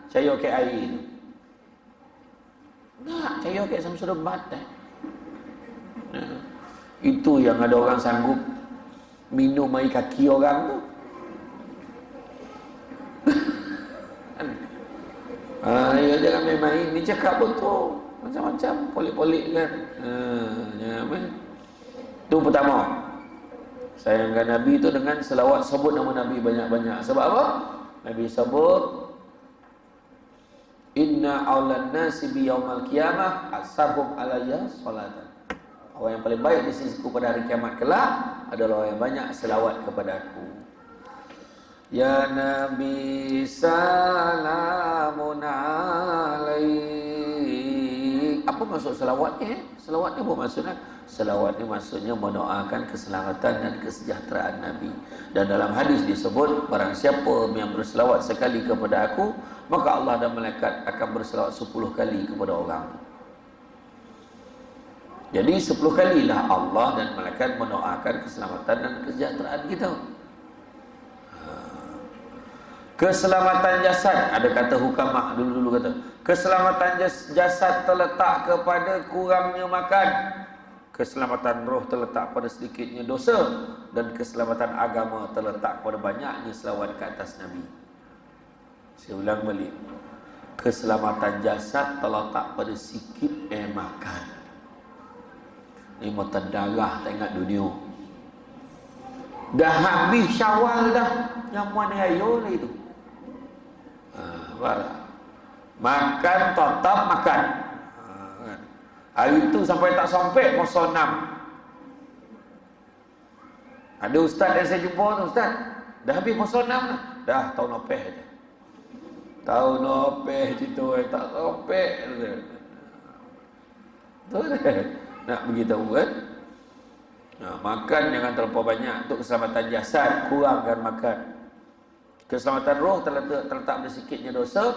S1: percaya ke air tu. Nak percaya ke sama lebat dah. Itu yang ada orang sanggup minum air kaki orang tu. Ya jangan main-main. Ni cakap betul. Macam-macam polik-polik kan. Itu pertama. Sayangkan Nabi itu dengan selawat sebut nama Nabi banyak-banyak. Sebab apa? Nabi sebut inna awlan nasi bi yaumal qiyamah ashabum alayya salatan. Orang yang paling baik di sisiku pada hari kiamat kelak adalah orang yang banyak selawat kepada aku. Ya Nabi salamun alaik. Apa maksud selawatnya? Selawatnya apa maksudnya? Selawatnya maksudnya mendoakan keselamatan dan kesejahteraan Nabi. Dan dalam hadis disebut barang siapa yang berselawat sekali kepada aku, maka Allah dan malaikat akan berselawat 10 kali kepada orang. Jadi 10 kalilah Allah dan malaikat mendoakan keselamatan dan kesejahteraan kita. Keselamatan jasad, ada kata hukamah dulu kata, keselamatan jasad terletak kepada kurangnya makan, keselamatan roh terletak pada sedikitnya dosa, dan keselamatan agama terletak pada banyaknya selawat ke atas Nabi. Saya ulang balik. Keselamatan jasad terletak pada sikit makan. Ni mata darah tak ingat dunia. Dah habis Syawal dah, yang mana ayo lah itu. Makan tetap makan. Hari itu sampai tak sampai puasa 6. Ada ustaz yang saya jumpa tu, ustaz, dah habis puasa 6 dah. Dah tahun lepas je. Tahun lepas cerita tak sampai. Tu dah. Nak beritahu kan? Makan jangan terlalu banyak untuk keselamatan jasad, kurangkan makan. Keselamatan roh terletak pada sikitnya dosa,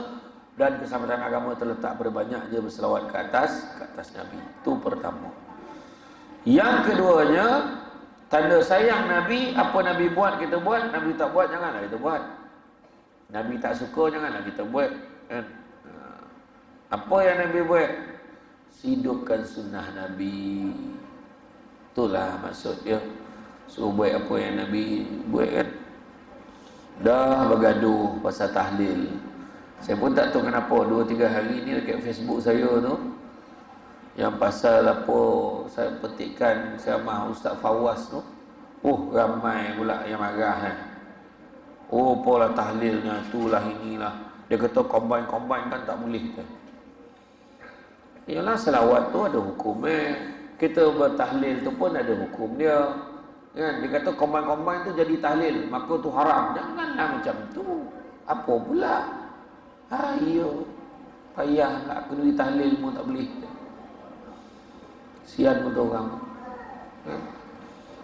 S1: dan keselamatan agama terletak pada banyaknya berselawat ke atas Nabi. Itu pertama. Yang keduanya, tanda sayang Nabi, apa Nabi buat kita buat, Nabi tak buat janganlah kita buat. Nabi tak suka janganlah kita buat, kan? Apa yang Nabi buat? Hidupkan sunnah Nabi. Itulah maksud dia. Suruh buat apa yang Nabi buat, kan? Dah bergaduh pasal tahlil. Saya pun tak tahu kenapa 2-3 hari ni dekat Facebook saya tu, yang pasal apa saya petikkan ceramah Ustaz Fawaz tu, ramai pula yang marah. Apalah tahlilnya, itulah inilah. Dia kata combine kan tak boleh kan. Yalah, selawat tu ada hukum. Kita bertahlil tu pun ada hukum dia. Kan? Dia kata combine tu jadi tahlil, maka tu haram. Janganlah macam tu. Apa pula? Ayo. Payah nak kena tahlil pun tak boleh. Sian pun orang. Kan?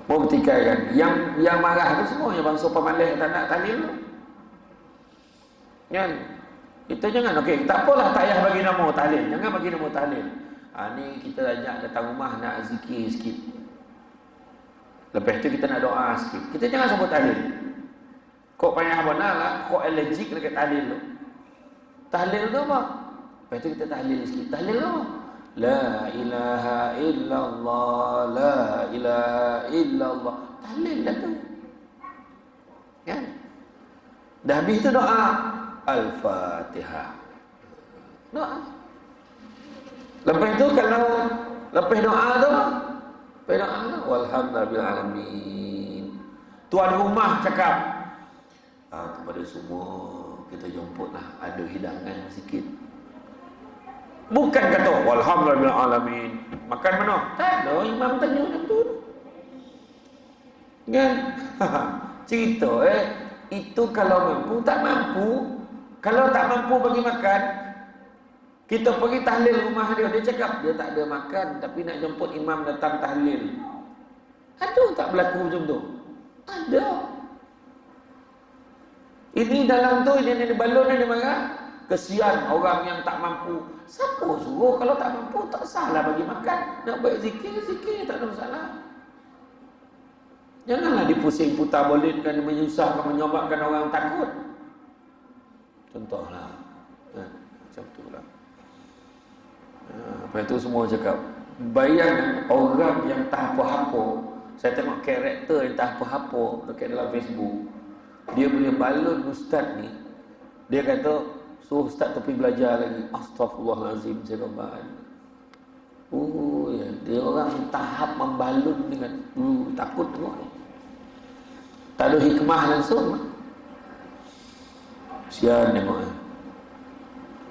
S1: Mau bertikai kan? Yang marah tu semua yang bangsa pemalih tak nak tahlil tu. Kan? Kita jangan, okey, tak apalah tak payah bagi nama tahlil. Jangan bagi nama tahlil. Ni kita ajak datang rumah nak zikir sikit. Lepas tu kita nak doa sikit. Kita jangan sebut tahlil. Kok payah benar lah, kok allergic dekat tahlil tu. Tahlil tu apa? Lepas tu kita tahlil sikit. Tahlil tu apa? La ilaha illallah, la ilaha illallah. Tahlil dah tu. Kan? Dah habis tu doa. Al-Fatihah. Doa. Lepas tu kalau lepas doa tu, walhamdulillahirabbil. Tuan rumah cakap, kepada semua kita jemputlah ada hidangan sikit. Bukan kata walhamdulillahirabbil. Makan mana? Tak ada, imam tanya macam tu. Kan? Cerita itu kalau mampu, tak mampu. Kalau tak mampu bagi makan, kita pergi tahlil rumah dia. Dia cakap dia tak ada makan, tapi nak jemput imam datang tahlil. Ada tak berlaku macam tu? Ada. Ini dalam tu, ini balon ni dia marah. Kesian orang yang tak mampu. Siapa suruh kalau tak mampu, tak salah bagi makan. Nak buat zikir, tak ada masalah. Janganlah dipusing putar bolitkan, menyusahkan, menyobakkan orang takut. Contohlah. Macam tu lah. Lepas tu semua cakap, bayang orang yang tak apa-apa. Saya tengok karakter yang tak apa-apa dekat dalam Facebook. Dia boleh balon ustaz ni. Dia kata, suruh ustaz tu pergi belajar lagi. Astaghfirullahalazim, saya kata. Ya, dia orang tahap membalun dengan takut tengok ni. Tak ada hikmah langsung. Sian tengok.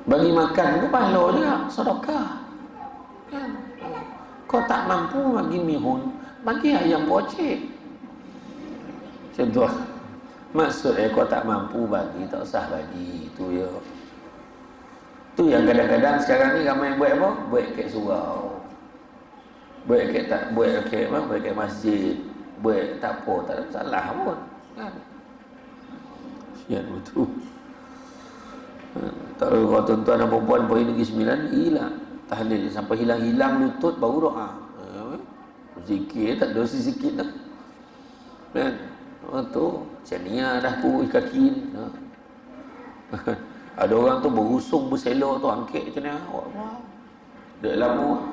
S1: Bagi makan tu pahala juga, sedekah. Kan? Kau tak mampu bagi mihun, bagi ayam pocek. Macam tu. Maksud kau tak mampu bagi, tak usah bagi. Itu ya. Tu yang kadang-kadang sekarang ni ramai buat apa? Buat kat surau. Buat kat masjid. Buat tak apa, tak ada masalah pun. Kan? Sian betul. Tak ada kalau tuan-tuan dan perempuan pergi Negeri Sembilan, hilang tahlil sampai hilang-hilang lutut baru doa. Zikir tak dosa sikit dah. Kan? Tu macam ni dah ku kaki. Ada orang tu berusung berselok tu angkat macam ni. Wah. Dah lama.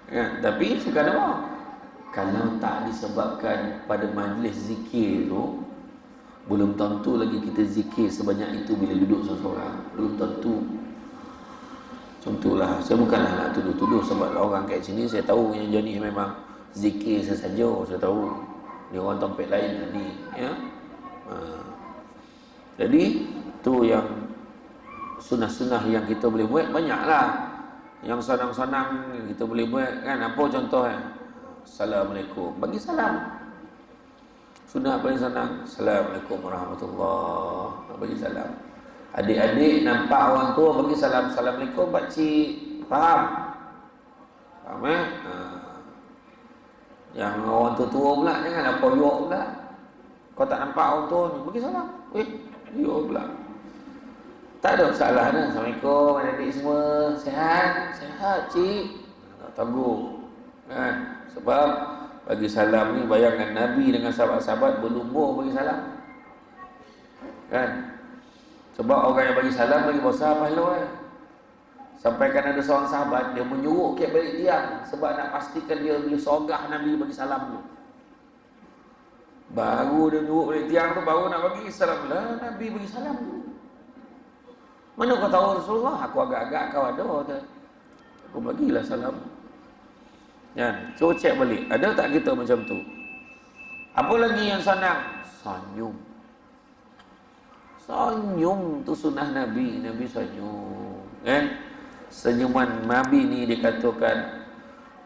S1: Kan? Tapi sekarang apa? Kalau tak disebabkan pada majlis zikir tu, belum tentu lagi kita zikir sebanyak itu bila duduk seorang-seorang. Belum tentu. Contohlah, saya bukanlah nak tuduh-tuduh sebab orang kat sini saya tahu yang jenis memang zikir sesaja, saya tahu. Dia orang tempat lain tadi, ya. Jadi tu yang sunah-sunah yang kita boleh buat banyaklah. Yang senang-senang kita boleh buat kan. Apa contoh Assalamualaikum, bagi salam. Sunnah paling senang. Assalamualaikum warahmatullahi, bagi salam. Adik-adik nampak orang tua bagi salam. Assalamualaikum pakcik. Faham? Faham Yang orang tua pula janganlah poyok pula. Kau tak nampak orang tua ni, bagi salam. Poyok pula. Tak ada masalah dah. Assalamualaikum adik-adik semua. Sihat? Sihat cik. Tak tangguh. Kan? Sebab bagi salam ni, bayangkan Nabi dengan sahabat-sahabat berlumur bagi salam. Kan? Sebab orang yang bagi salam bagi besar pahala. Sampaikan ada seorang sahabat, dia menyuruh ke balik diam sebab nak pastikan dia boleh sogah Nabi bagi salam tu. Baru dia nyuruh balik diam tu, baru nak bagi salam. Lah, Nabi bagi salam tu. Mana kau tahu Rasulullah? Aku agak-agak kau ada. Aku bagilah salam. Kan? So cek balik, ada tak kita macam tu? Apa lagi yang senang? Senyum. Senyum tu sunnah Nabi. Nabi senyum. Kan? Senyuman Nabi ni dikatakan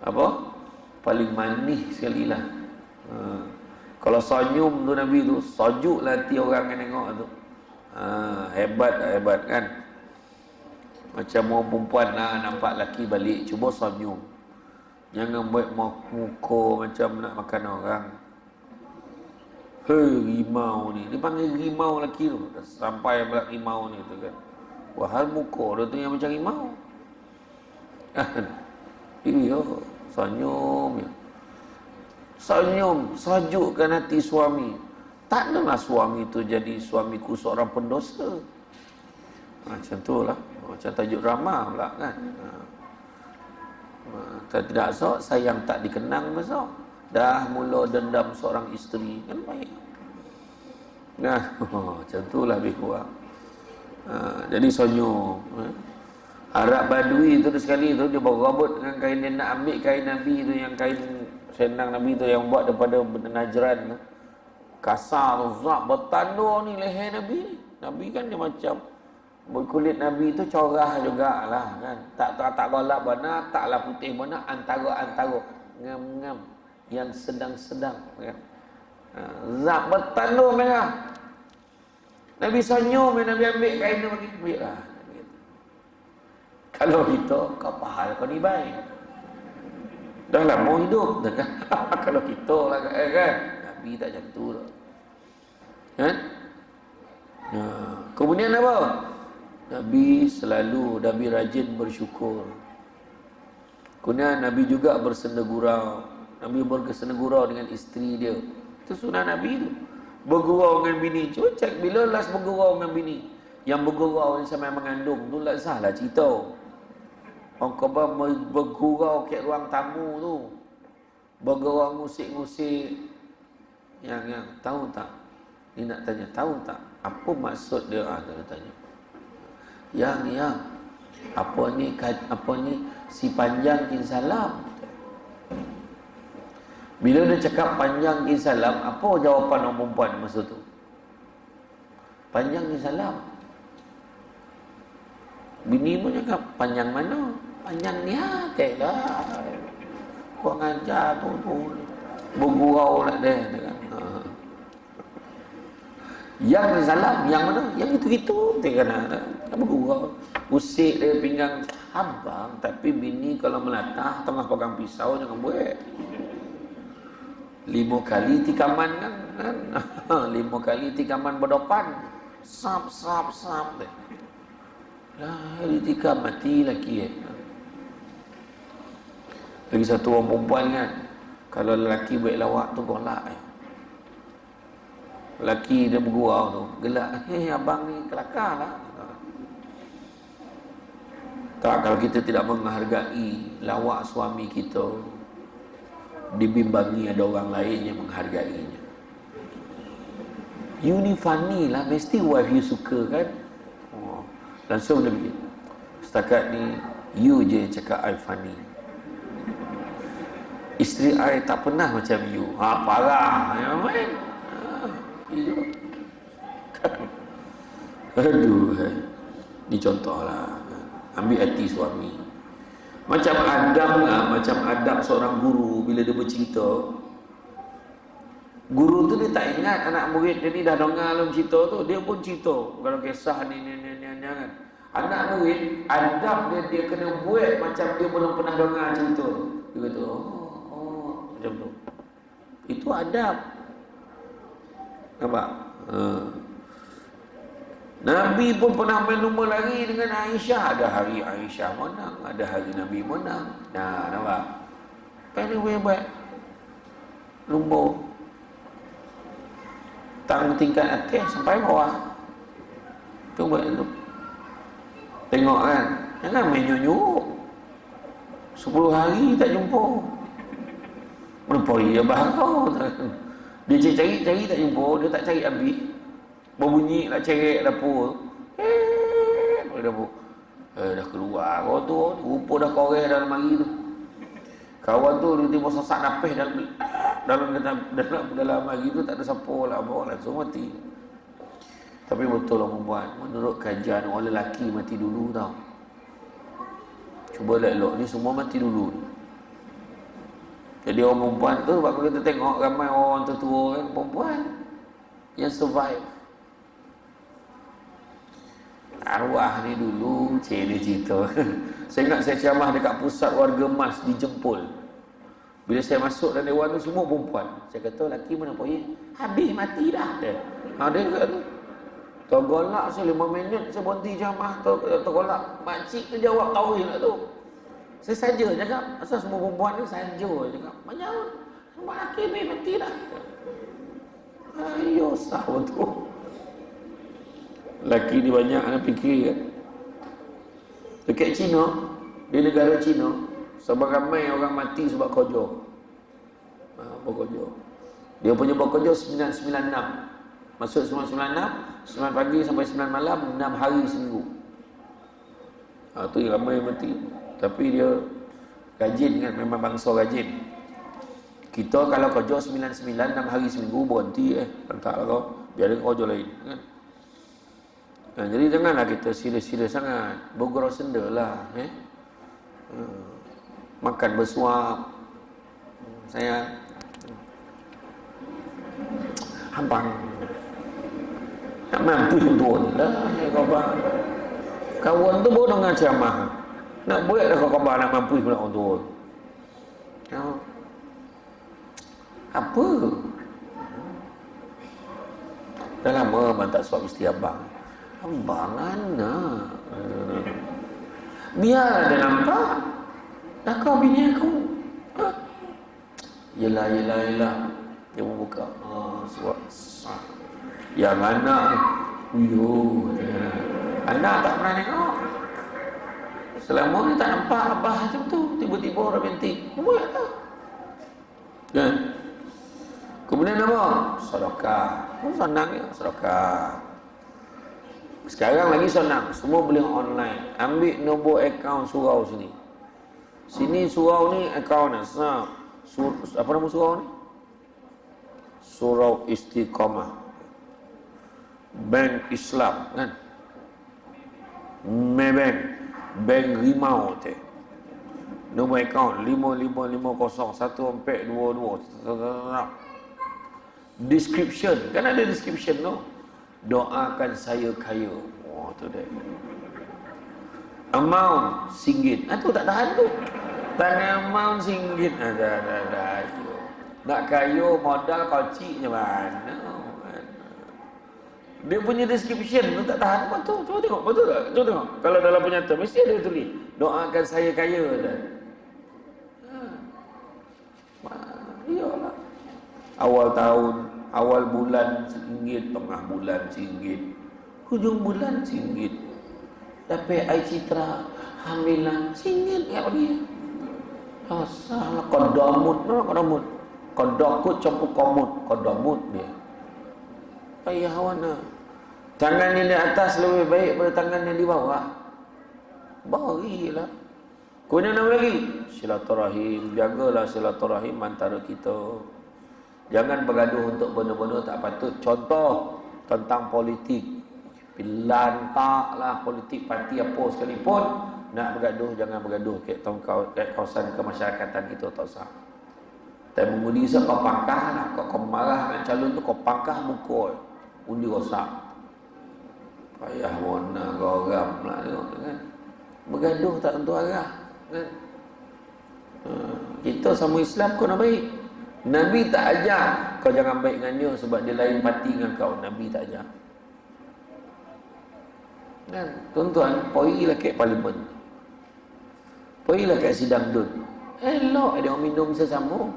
S1: apa? Paling manis sekali lah. Kalau senyum tu Nabi tu, sejuk lah hati orang yang tengok tu. Hebat kan. Macam orang perempuan lah nampak lelaki balik, cuba senyum. Jangan buat muka macam nak makan orang. Rimau ni. Dia panggil rimau lelaki tu. Sampai pula rimau ni tu kan. Wahal muka dia tu yang macam rimau. Iya, senyum ya. Senyum, sejukkan hati suami. Tak adalah suami tu jadi suamiku seorang pendosa. Macam tu lah. Macam tajuk drama pula kan. Tidak sok, sayang tak dikenang besok. Dah mula dendam seorang isteri. Kan baik. Macam tu lah lebih kurang. Jadi senyum. Arab Badui tu sekali tu dia berabot dengan kain, dia nak ambil kain Nabi tu, yang kain selendang Nabi tu yang buat daripada Najran tu. Kasar tu, zat bertandur ni leher Nabi. Nabi kan dia macam kulit Nabi tu corah jugalah kan. Tak gelap benar, taklah putih benar, antara ngam-ngam yang sedang-sedang kan. Zat bertandur merah. Nabi senyum, Nabi ambil kain tu bagi, ambil lah. Kalau kita, kau pahal kau ni baik. Dah lama hidup kan? Kalau kita lah kan, Nabi tak macam tu lah. Kan? Kemudian apa? Nabi rajin bersyukur. Kemudian Nabi juga bersenda-gurau. Nabi bersenda-gurau dengan isteri dia. Itu sunnah Nabi tu. Bergurau dengan bini. Cuba cek bila last bergurau dengan bini. Yang bergurau ni sampai mengandung tu lah salah cerita. Orang khabar bergurau kat ruang tamu tu. Bergurau ngusik-ngusik. Yang tahu tak? Ni nak tanya, tahu tak? Apa maksud dia? Dia tanya. Yang apa ni si panjang kin salam. Bila dia cakap panjang kin salam, apa jawapan orang perempuan masa tu? Panjang kin salam. Bini pun cakap, panjang mana? Panjang ni lah. Kau ngajar tu bergurau lah dia kan. Yang ni salam, yang mana? Yang itu-itu dia kena bergurau. Usik dia pinggang abang, tapi bini kalau melatah tengah pegang pisau jangan buat. 5 kali tikaman kan? 5 kali tikaman berdepan. Sap deh. Lah, ditikam mati lelaki Lagi satu orang perempuan kan, kalau lelaki buat lawak tu golak lelaki dia bergurau tu gelak, abang ni kelakar lah. Tak, kalau kita tidak menghargai lawak suami kita, dibimbangi ada orang lain yang menghargainya. You ni funny lah, mesti wife you suka kan. Langsung dia begini, setakat ni you je cakap I funny, isteri I tak pernah macam you. Parah ya main. Aduh, ni contoh lah. Ambil hati suami. Macam adab lah, macam adab seorang guru bila dia bercerita. Guru tu dia tak ingat anak murid dia ni dah dengar dalam cerita tu, dia pun cerita kalau kisah ni kan. Anak murid adab dia kena buat macam dia belum pernah dengar cerita tu. Dia kata macam tu. Itu adab. Nampak? Nabi pun pernah main lumba lari dengan Aisyah. Ada hari Aisyah menang, ada hari Nabi menang. Nampak? Anyway buat lumba tang tingkat atas sampai bawah. Tu buat tu. Tengok kan, jangan main nyunyuk. 10 hari tak jumpa. Melepori dia bahau. Dia cari tak jumpa, dia tak cari habis. Berbunyi nak cari dapur. Dapur. Dah keluar kau tu, rupa dah koreh dalam mari tu. Kawan tu dia tiba sesak napis dalam mari tu, tak ada siapa lah, bawa langsung mati. Tapi betul lah perempuan, menurut kajian orang lelaki mati dulu tau. Cuba elok ni semua mati dulu. Jadi orang perempuan tu, waktu kita tengok ramai orang tua kan, perempuan yang survive. Arwah ni dulu, dia cerita. Saya ingat saya ceramah dekat pusat warga emas di Jempol. Bila saya masuk dalam dewan tu, semua perempuan. Saya kata, lelaki mana poin? Habis mati dah dia. Dia kat tu. Tergolak saya 5 minit, saya berhenti ceramah. Tergolak. Makcik tu jawab tauhid lah tu. Saya saja cakap, asal semua perempuan ni saja cakap. Banyak pun. Nampak lelaki ni mati dah. Ayo, sah betul. Lelaki ni banyak nak fikir kan. Dekat China, di negara China, sebab ramai orang mati sebab kojo. Berkojo. Dia punya berkojo 996. Masuk 996, 9 pagi sampai 9 malam, 6 hari seminggu. Tu yang ramai mati. Tapi dia rajin kan, memang bangsa rajin. Kita kalau kerja 99, 6 hari seminggu berhenti lantaklah kau, biar dia kerja lain kan. Jadi janganlah kita sila-sila sangat, bergurau senda lah makan bersuap. Saya hampang tak mampu tua ni lah kawan tu baru dengan ceramah nak buat dah khabar nak mampu pula orang tua. Apa dah lama abang tak suap isteri abang. Abang anak biar dia nampak dah kau bini aku. Yelah dia membuka suap yang anak anak tak pernah tengok selama ni, tak nampak abah macam tu, tiba-tiba romantik buat lah kan. Kemudian apa? Sedekah. Senang ya sedekah. Sekarang lagi senang, semua boleh online. Ambil nombor akaun surau sini. Sini surau ni akaun ni. Apa nama surau ni? Surau Istiqamah. Bank Islam kan. Maybank. Bank Rimau tu. Nombor akaun 55501422. Description. Kan ada description tu. Doakan saya kaya. Tu dia. Amount RM1. Tu tak tahan tu. Tanya amount RM1. Dah. Nak kaya modal kocik je mana. Dia punya description tu tak tahan. Betul. Cuba tengok. Betul tak? Cuba tengok. Kalau dalam penyata mesti ada tulis. Doakan saya kaya dah. Iyalah. Awal tahun, awal bulan RM1, tengah bulan RM1, hujung bulan RM1. Dapat air citra hamilan RM1 kat dia. Salah kodamut, kodamut. Kodakut campur komut, kodamut dia. Payah wana. Tangan yang di atas lebih baik daripada tangan yang di bawah. Barilah. Kemudian apa lagi? Silaturahim. Jagalah silaturahim antara kita. Jangan bergaduh untuk benda-benda tak patut. Contoh tentang politik. Lantaklah politik parti apa sekalipun. Nak bergaduh, jangan bergaduh kat kawasan kemasyarakatan kita, tak usah. Dan mengundi se kau pangkah lah. Kau marah dengan calon tu, kau pangkah muka. Undi rosak. Payah warna kau orang lah tengok kan. Bergaduh tak tentu arah kan. Kita sama Islam kau nak baik. Nabi tak ajar kau jangan baik dengan dia sebab dia lain parti dengan kau. Nabi tak ajar kan. Tuan-tuan, pergilah ke parlimen, pergilah ke sidang DUN, elok dia minum sesama.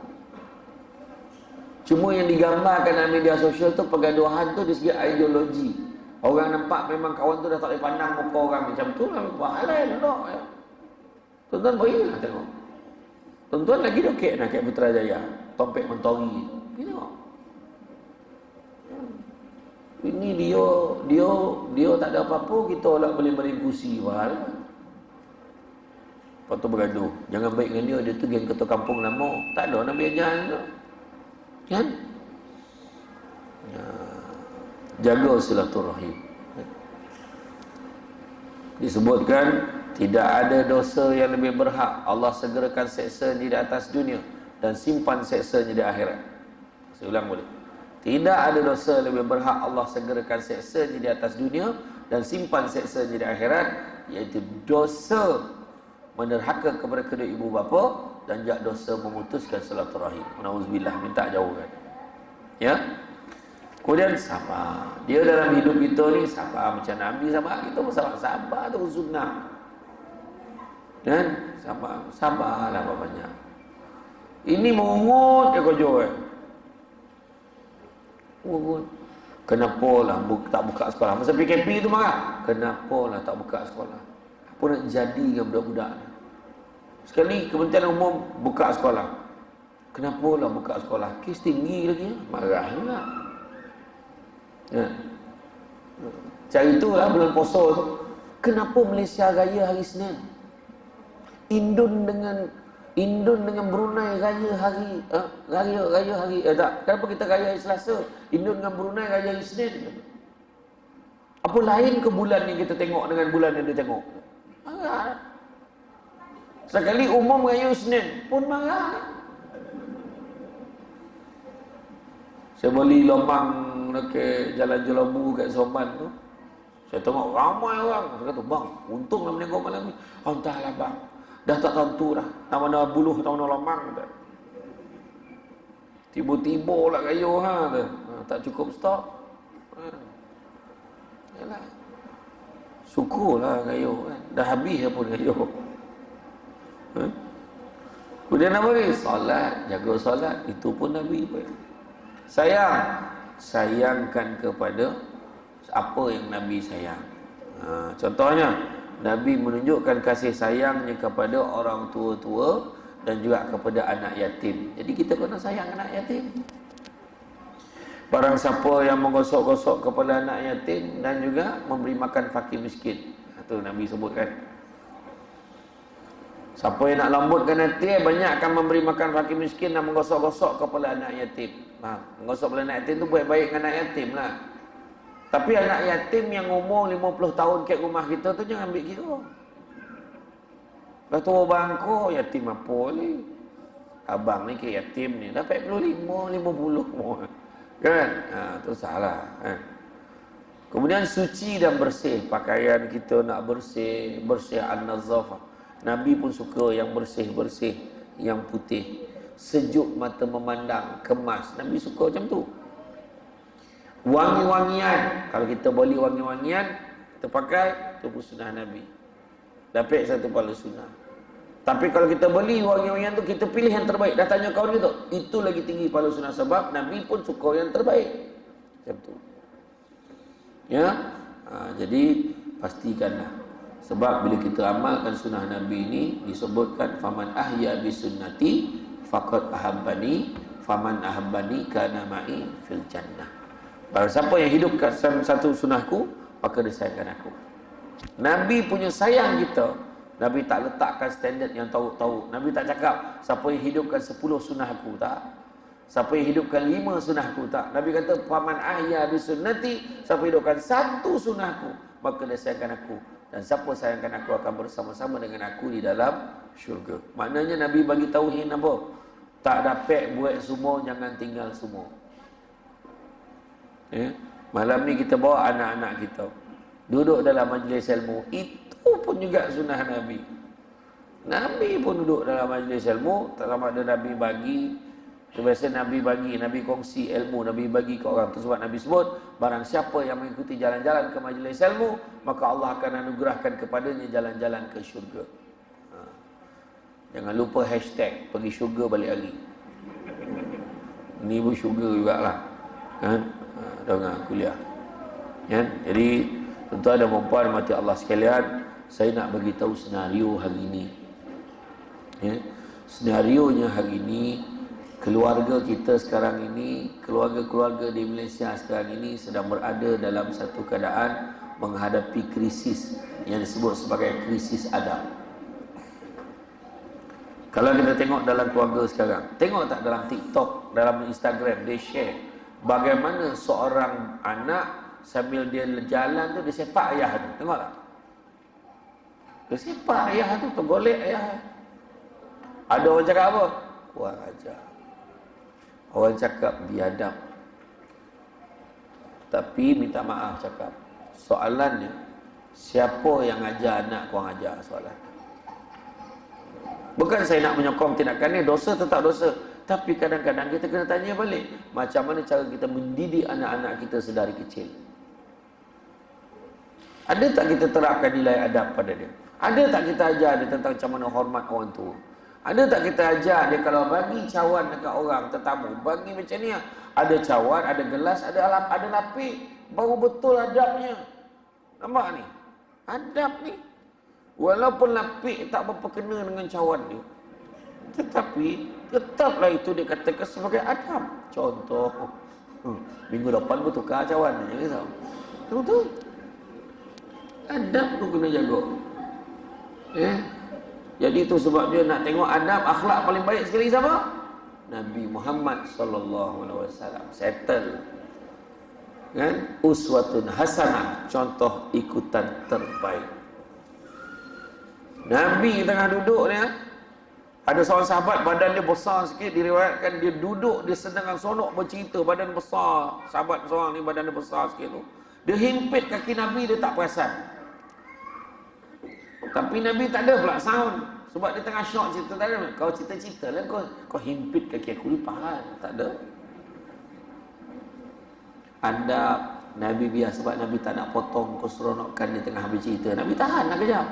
S1: Cuma yang digambarkan dalam media sosial tu pergaduhan tu dari segi ideologi. Orang nampak memang kawan tu dah tak boleh pandang muka orang macam tu lah. Bahalai elok ya. Tuan-tuan pergilah tengok. Tuan-tuan lagi dokek nak kat Putrajaya, Tompek Mentori. Pergi tengok. Ini dia tak ada apa-apa, kita lah boleh beri kursi. Wahal. Lepas tu bergaduh. Jangan baik dengan dia tu geng ketua kampung lama. Tak ada Nabi ajar tu. Kan? Jaga silaturahim. Disebutkan tidak ada dosa yang lebih berhak Allah segerakan seksa di atas dunia dan simpan seksanya di akhirat. Saya ulang boleh. Tidak ada dosa lebih berhak Allah segerakan seksanya di atas dunia dan simpan seksanya di akhirat, iaitu dosa menderhaka kepada kedua ibu bapa dan juga dosa memutuskan silaturahim. Nauzubillah, minta jauhkan. Ya. Kemudian sabar. Dia dalam hidup kita ni sabar macam Nabi sabar. Kita pun sabar tu sunnah. Dan sabarlah banyak. Ini mengungut dia kau jual. Kenapa lah tak buka sekolah? Masa PKP tu marah. Kenapa lah tak buka sekolah? Apa nak jadi dengan budak-budak ni? Sekali Kementerian Umum buka sekolah. Kenapa lah buka sekolah? Kes tinggi lagi. Marah juga. Ya. Macam itulah bulan puasa tu. Kenapa Malaysia raya hari Senin? Indon dengan Brunei raya hari raya hari tak. Kenapa kita raya hari Selasa? Indon dengan Brunei raya hari Senin. Apa lain ke bulan yang kita tengok dengan bulan yang dia tengok? Marah. Sekali umum raya Senin pun marah. Saya beli lomang dekat Jalan Jelabu kat Soman tu. Saya tengok ramai orang. Saya kata, bang, untunglah menengok malam ni. Entahlah bang, dah tak tentu dah. Nama-nama buluh atau nama lomang dah. Tiba-tiba lah kayu tak cukup stok. Yalah. Syukurlah kayu kan. Dah habis pun kayu. Kemudian apa ni? Solat, jaga solat. Itu pun Nabi pun. Sayangkan kepada apa yang Nabi sayang. Contohnya, Nabi menunjukkan kasih sayangnya kepada orang tua-tua dan juga kepada anak yatim. Jadi kita kena sayang anak yatim. Barang siapa yang menggosok-gosok kepala anak yatim dan juga memberi makan fakir miskin. Itu Nabi sebutkan. Siapa yang nak lembutkan hati, banyak akan memberi makan fakir miskin dan menggosok-gosok kepala anak yatim. Menggosok kepala anak yatim tu baik-baik dengan anak yatim lah. Tapi anak yatim yang umur 50 tahun kat rumah kita tu jangan ambil kira. Lepas tu bangko yatim apa ni? Abang ni ke yatim ni dapat 45, 50 kan? Tu salah kan? Kemudian suci dan bersih. Pakaian kita nak bersih, bersih an-nazafah. Nabi pun suka yang bersih-bersih, yang putih, sejuk mata memandang, kemas. Nabi suka macam tu. Wangi-wangian, kalau kita beli wangi-wangian, kita pakai, itu pun sunnah Nabi. Dapat satu pahala sunnah. Tapi kalau kita beli wangi-wangian tu, kita pilih yang terbaik. Dah tanya kawan kita, itu lagi tinggi pahala sunnah. Sebab Nabi pun suka yang terbaik. Macam tu. Ya, jadi pastikanlah. Sebab bila kita amalkan sunnah Nabi ini, disebutkan faman ahya bi sunnati faqad ahabbani, faman ahabbani kana ma'i fil jannah. Barang siapa yang hidupkan satu sunnahku, maka dia sayangkan aku. Nabi punya sayang kita, Nabi tak letakkan standard yang tahu-tahu. Nabi tak cakap siapa yang hidupkan 10 sunnahku, tak. Siapa yang hidupkan 5 sunnahku, tak. Nabi kata faman ahya bi sunnati, siapa hidupkan 1 sunnahku, maka dia sayangkan aku. Dan siapa sayangkan aku akan bersama-sama dengan aku di dalam syurga. Maknanya Nabi bagi tauhid apa? Tak dapat buat semua, jangan tinggal semua. Malam ni kita bawa anak-anak kita duduk dalam majlis ilmu. Itu pun juga sunnah Nabi. Nabi pun duduk dalam majlis ilmu. Tak lama ada Nabi bagi. Biasa Nabi bagi, Nabi kongsi ilmu, Nabi bagi ke orang. Itu sebab Nabi sebut, barang siapa yang mengikuti jalan-jalan ke majlis ilmu, maka Allah akan anugerahkan kepadanya jalan-jalan ke syurga. Jangan lupa hashtag pergi syurga balik hari. Ini pun syurga jugalah. Kan? Dengar kuliah. Kan? Jadi tentu ada perempuan mati Allah sekalian, saya nak bagi tahu senario hari ini. Senarionya hari ini, keluarga kita sekarang ini, keluarga-keluarga di Malaysia sekarang ini sedang berada dalam satu keadaan menghadapi krisis yang disebut sebagai krisis adab. Kalau kita tengok dalam keluarga sekarang, tengok tak dalam TikTok, dalam Instagram, dia share bagaimana seorang anak sambil dia jalan tu, dia sepak ayah tu. Tengok tak? Dia sepak ayah tu, tergolek ayah. Ada orang cakap apa? kurang ajar. Orang cakap biadab, tapi minta maaf cakap. Soalannya, siapa yang ajar anak kurang ajar? Soalan. Bukan saya nak menyokong tindakan ni, dosa tetap dosa. Tapi kadang-kadang kita kena tanya balik, macam mana cara kita mendidik anak-anak kita sedari kecil. Ada tak kita terapkan nilai adab pada dia? Ada tak kita ajar dia tentang macam mana hormat orang tua? Ada tak kita ajar dia kalau bagi cawan dekat orang tetamu, bagi macam ni, ada cawan, ada gelas, ada lapik, baru betul adabnya. Nampak ni? Adab ni. Walaupun lapik tak berapa kena dengan cawan dia, tetapi tetaplah itu dikatakan sebagai adab. Contoh, minggu depan bertukar cawan ni, tahu? Betul. Adab tu kena jaga. Jadi itu sebabnya nak tengok adab, akhlak paling baik sekali siapa? Nabi Muhammad sallallahu alaihi wasallam. Settle. Kan? Uswatun hasanah, contoh ikutan terbaik. Nabi tengah duduk ni, ada seorang sahabat badan dia besar sikit, diriwayatkan dia duduk, dia sedang sonok bercerita, badan besar. Sahabat seorang ni badan dia besar sikit tu. Dia himpit kaki Nabi, dia tak perasan. Tapi Nabi tak ada pula sound, sebab dia tengah syok cerita. Tak ada. Kau cerita-cerita lah, kau himpit kaki aku ni pahal. Tak ada. Adab Nabi biasa, sebab Nabi tak nak potong keseronokan dia tengah habis cerita. Nabi tahan lah kejap.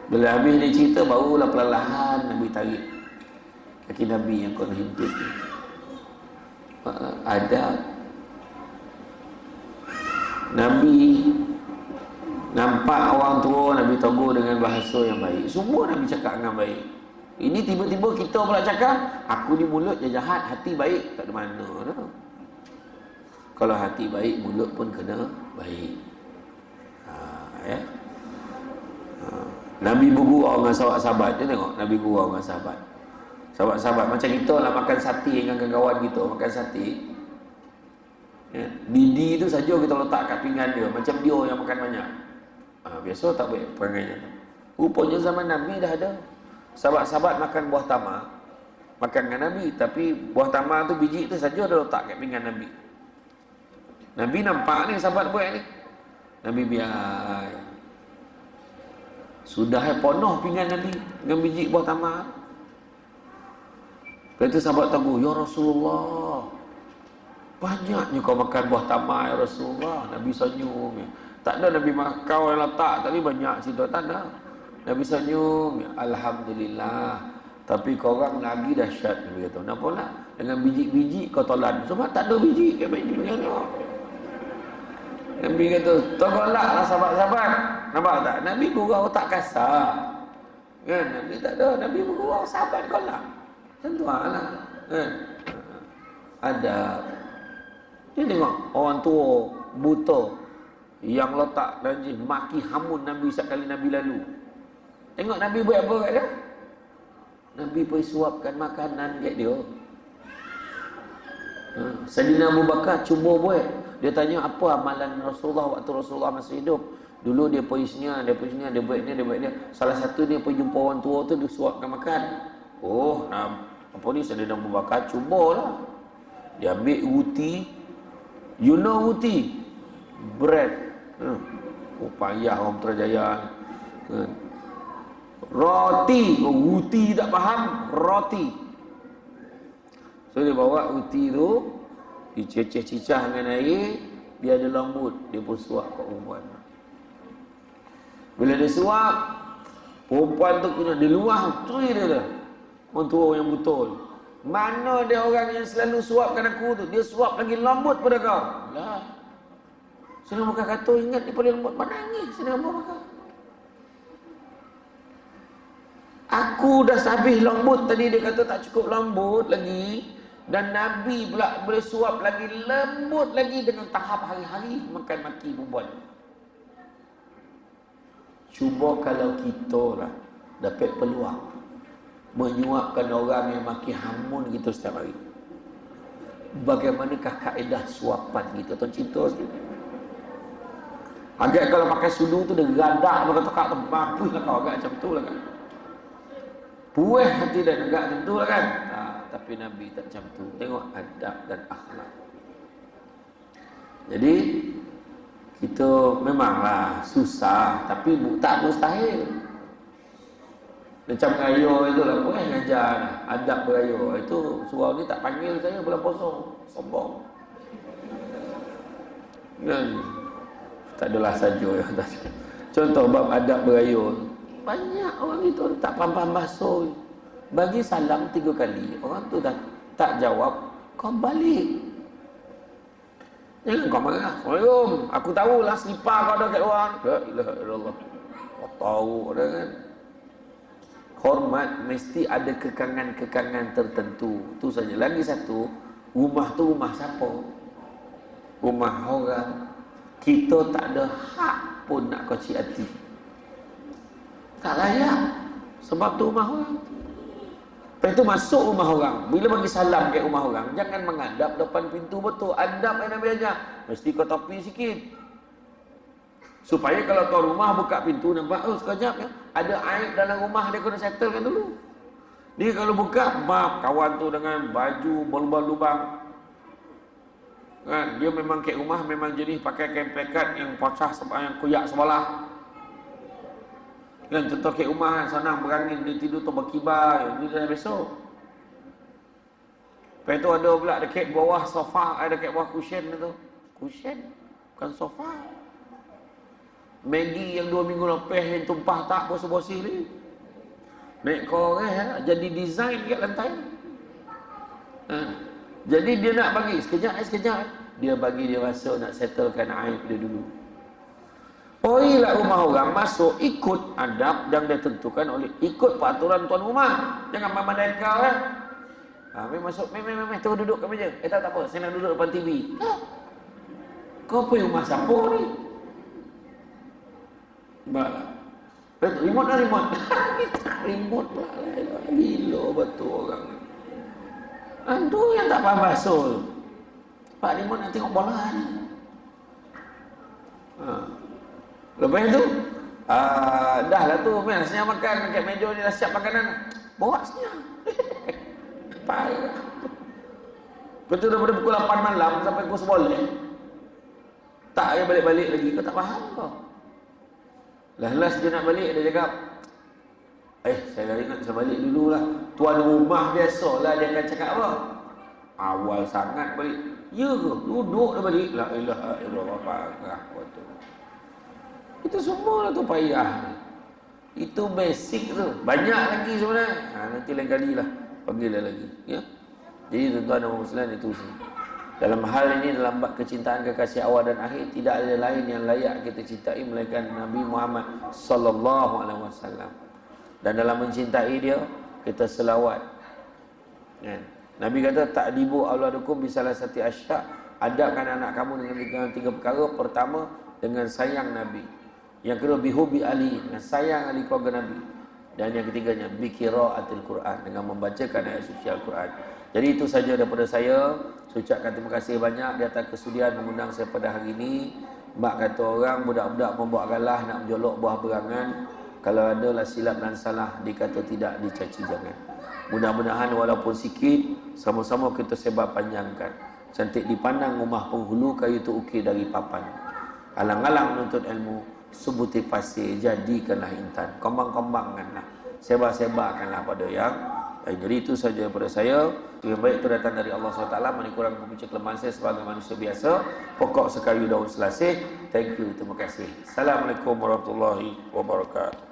S1: Bila habis dia cerita, barulah perlahan Nabi tarik kaki Nabi yang kau himpit ni. Adab Nabi nampak orang tua, Nabi tegur dengan bahasa yang baik. Semua Nabi cakap dengan baik. Ini tiba-tiba kita pula cakap, aku ni mulut je jahat, hati baik. Tak ada mana dah. Kalau hati baik, mulut pun kena baik. Ya. Nabi bergurau dengan sahabat-sahabat. Dia tengok Nabi gurau dengan sahabat. Sahabat-sahabat macam kita lah makan sate dengan kawan kita, makan sate. Ya. Didi tu saja kita letak kat pinggan dia, macam dia yang makan banyak. Biasa tak baik perangainya. Rupanya zaman Nabi dah ada. Sahabat-sahabat makan buah tamar, makan dengan Nabi, tapi buah tamar tu biji tu saja dia letak kat pinggan Nabi. Nabi nampak ni sahabat buat ni. Nabi biar. Sudah penuh pinggan Nabi dengan biji buah tamar. Lepas tu sahabat tegur, ya Rasulullah, banyaknya kau makan buah tamar ya Rasulullah. Nabi senyum. Tak ada Nabi kau yang letak tadi banyak situ, tak ada. Nabi senyum, alhamdulillah. Tapi korang lagi dahsyat, Nabi kata. Kenapa lah? Dengan biji-biji kau tolan. Sebab tak ada biji kat biji macam tu. Nabi kata, tolaklah sahabat-sahabat. Nampak tak? Nabi gurau tak kasar. Kan? Nabi tak ada. Nabi bergurau sahabat kau lah. Macam tu lah. Kan? Ada. Dia tengok orang tua buta yang letak najis maki hamun Nabi sekali Nabi lalu. Tengok Nabi buat apa kat dia? Nabi pergi suapkan makanan kat dia. Sayyidina Abu Bakar cuba buat. Dia tanya apa amalan Rasulullah waktu Rasulullah masih hidup. Dulu dia pergi sini, dia pergi sini, dia buat ni, dia buat ni. Salah satu dia pergi jumpa orang tua tu, dia suapkan makan. Oh, apa ni Sayyidina Abu Bakar cubalah. Dia ambil roti. You know roti? Bread. Payah orang Putrajaya. Roti. Roti tak faham? Roti. So dia bawa roti tu, dicecah-cecah dengan air, dia ada lembut, dia pun suap kat perempuan. Bila dia suap, perempuan tu kena di luar tui dia dah. Orang tua yang betul. Mana dia orang yang selalu suapkan aku tu, dia suap lagi lembut pada kau. Lah. Sayyidina Abu Bakar kata, ingat dia paling lembut, menangis Sayyidina Abu Bakar. Aku dah habis lembut tadi, dia kata tak cukup lembut lagi. Dan Nabi pula boleh suap lagi lembut lagi dengan tahap hari-hari makan maki perempuan. Cuba kalau kita lah dapat peluang menyuapkan orang yang maki hamun kita setiap hari. Bagaimanakah kaedah suapan kita? Tuan cerita sikit. Agak kalau pakai sudu tu dia gadak, maka tekak tu, mampus lah kau agak macam tu lah kan. puas hati dan enggak tentu lah kan. Tapi Nabi tak macam tu. Tengok adab dan akhlak. Jadi kita memanglah susah, tapi tak mustahil. Macam beraya itu lah, boleh ngajar adab beraya. Itu surau ni tak panggil saya bulan puasa. Sombong. Kan? Tak adalah saja. Contoh bab adab beraya. Banyak orang itu tak faham bahasa. Bagi salam 3 kali. Orang tu dah tak jawab, kau balik. Jangan kau marah. Assalamualaikum. Aku tahulah selipar kau ada kat luar. La ilaha illallah. Kau tahu ada kan. Hormat mesti ada kekangan-kekangan tertentu. Tu saja. Lagi satu, rumah tu rumah siapa? Rumah orang. Kita tak ada hak pun nak kocik hati. Tak layak. Sebab tu rumah orang. Lepas itu masuk rumah orang. Bila bagi salam ke rumah orang, jangan menghadap depan pintu betul. Adab yang Nabi ajar. Mesti kau topi sikit. Supaya kalau tuan rumah buka pintu, nampak, oh sekejap ya, ada aib dalam rumah, dia kena settlekan dulu. Dia kalau buka, maaf, kawan tu dengan baju berlubang-lubang. Kan? Dia memang kat rumah, memang jenis pakai kain plekat yang pocah, yang kuyak sebelah. Kan contoh kat rumah senang berangin, dia tidur tu berkibar, dia dah besok. Lepas tu ada pula dekat bawah sofa, ada dekat bawah cushion tu. Cushion? Bukan sofa. Maggi yang 2 minggu lepas yang tumpah tak bosi-bosi ni. Naik koreh, jadi design kat lantai. Jadi dia nak bagi, sekejap. Dia bagi dia rasa nak settlekan aib dia dulu. Pergilah rumah orang, masuk, ikut adab yang ditentukan oleh, ikut peraturan tuan rumah. Jangan mama dan kau kan. Masuk, terus duduk kat meja. Tak apa, saya nak duduk depan TV. Kau pergi rumah siapa ni? Baiklah. Remote lah, remote. Remote lah. Gila betul orang. Aduh yang tak faham bahasa. Pak remote nak tengok bola ni. Lepas tu, dah lah tu, senyap makan kat meja ni dah siap makanan. Bawa senyap. Parah. Lepas tu daripada pukul 8 malam sampai pukul 11. Tak payah balik-balik lagi, kau tak faham kau. Last dia nak balik, dia cakap, saya dah ingat saya balik dululah. Tuan rumah biasalah dia akan cakap apa? Awal sangat balik. Ya ke? Duduk dah balik. La ilaha illallah, parah betul. Itu semua lah tu payah. Itu basic tu. Banyak lagi sebenarnya. Nanti lain kali lah panggil dia lagi. Ya? Jadi tuan-tuan dan muslimin itu sih. Dalam hal ini, dalam bab kecintaan kekasih awal dan akhir, tidak ada lain yang layak kita cintai melainkan Nabi Muhammad sallallahu alaihi wasallam. Dan dalam mencintai dia, kita selawat. Nabi kata, ta'dibu auladukum bisalah sati asya'. Adabkan anak kamu dengan 3 perkara. Pertama, dengan sayang Nabi. Yang kedua, bihubi Ali, dengan sayang ahli keluarga Nabi. Dan yang ketiganya, biqiraatil Quran, dengan membacakan ayat suci Al-Quran. Jadi itu saja daripada saya. Saya ucapkan terima kasih banyak di atas kesudian mengundang saya pada hari ini. Mak kata orang, budak-budak membuat galah nak menjolok buah berangan. Kalau adalah silap dan salah, dikata tidak, dicaci jangan. Mudah-mudahan walaupun sikit, sama-sama kita sebar panjangkan. Cantik dipandang rumah penghulu, kayu tu ukir dari papan. Alang-alang menuntut ilmu, subuti pasir, jadikanlah intan. Kembang-kembangkanlah, sebar-sebarkanlah pada yang. Jadi itu saja daripada saya. Yang baik itu datang dari Allah SWT. Mana kurang mempunyai kelemahan saya sebagai manusia biasa. Pokok sekayu daun selasih. Thank you, terima kasih. Assalamualaikum warahmatullahi wabarakatuh.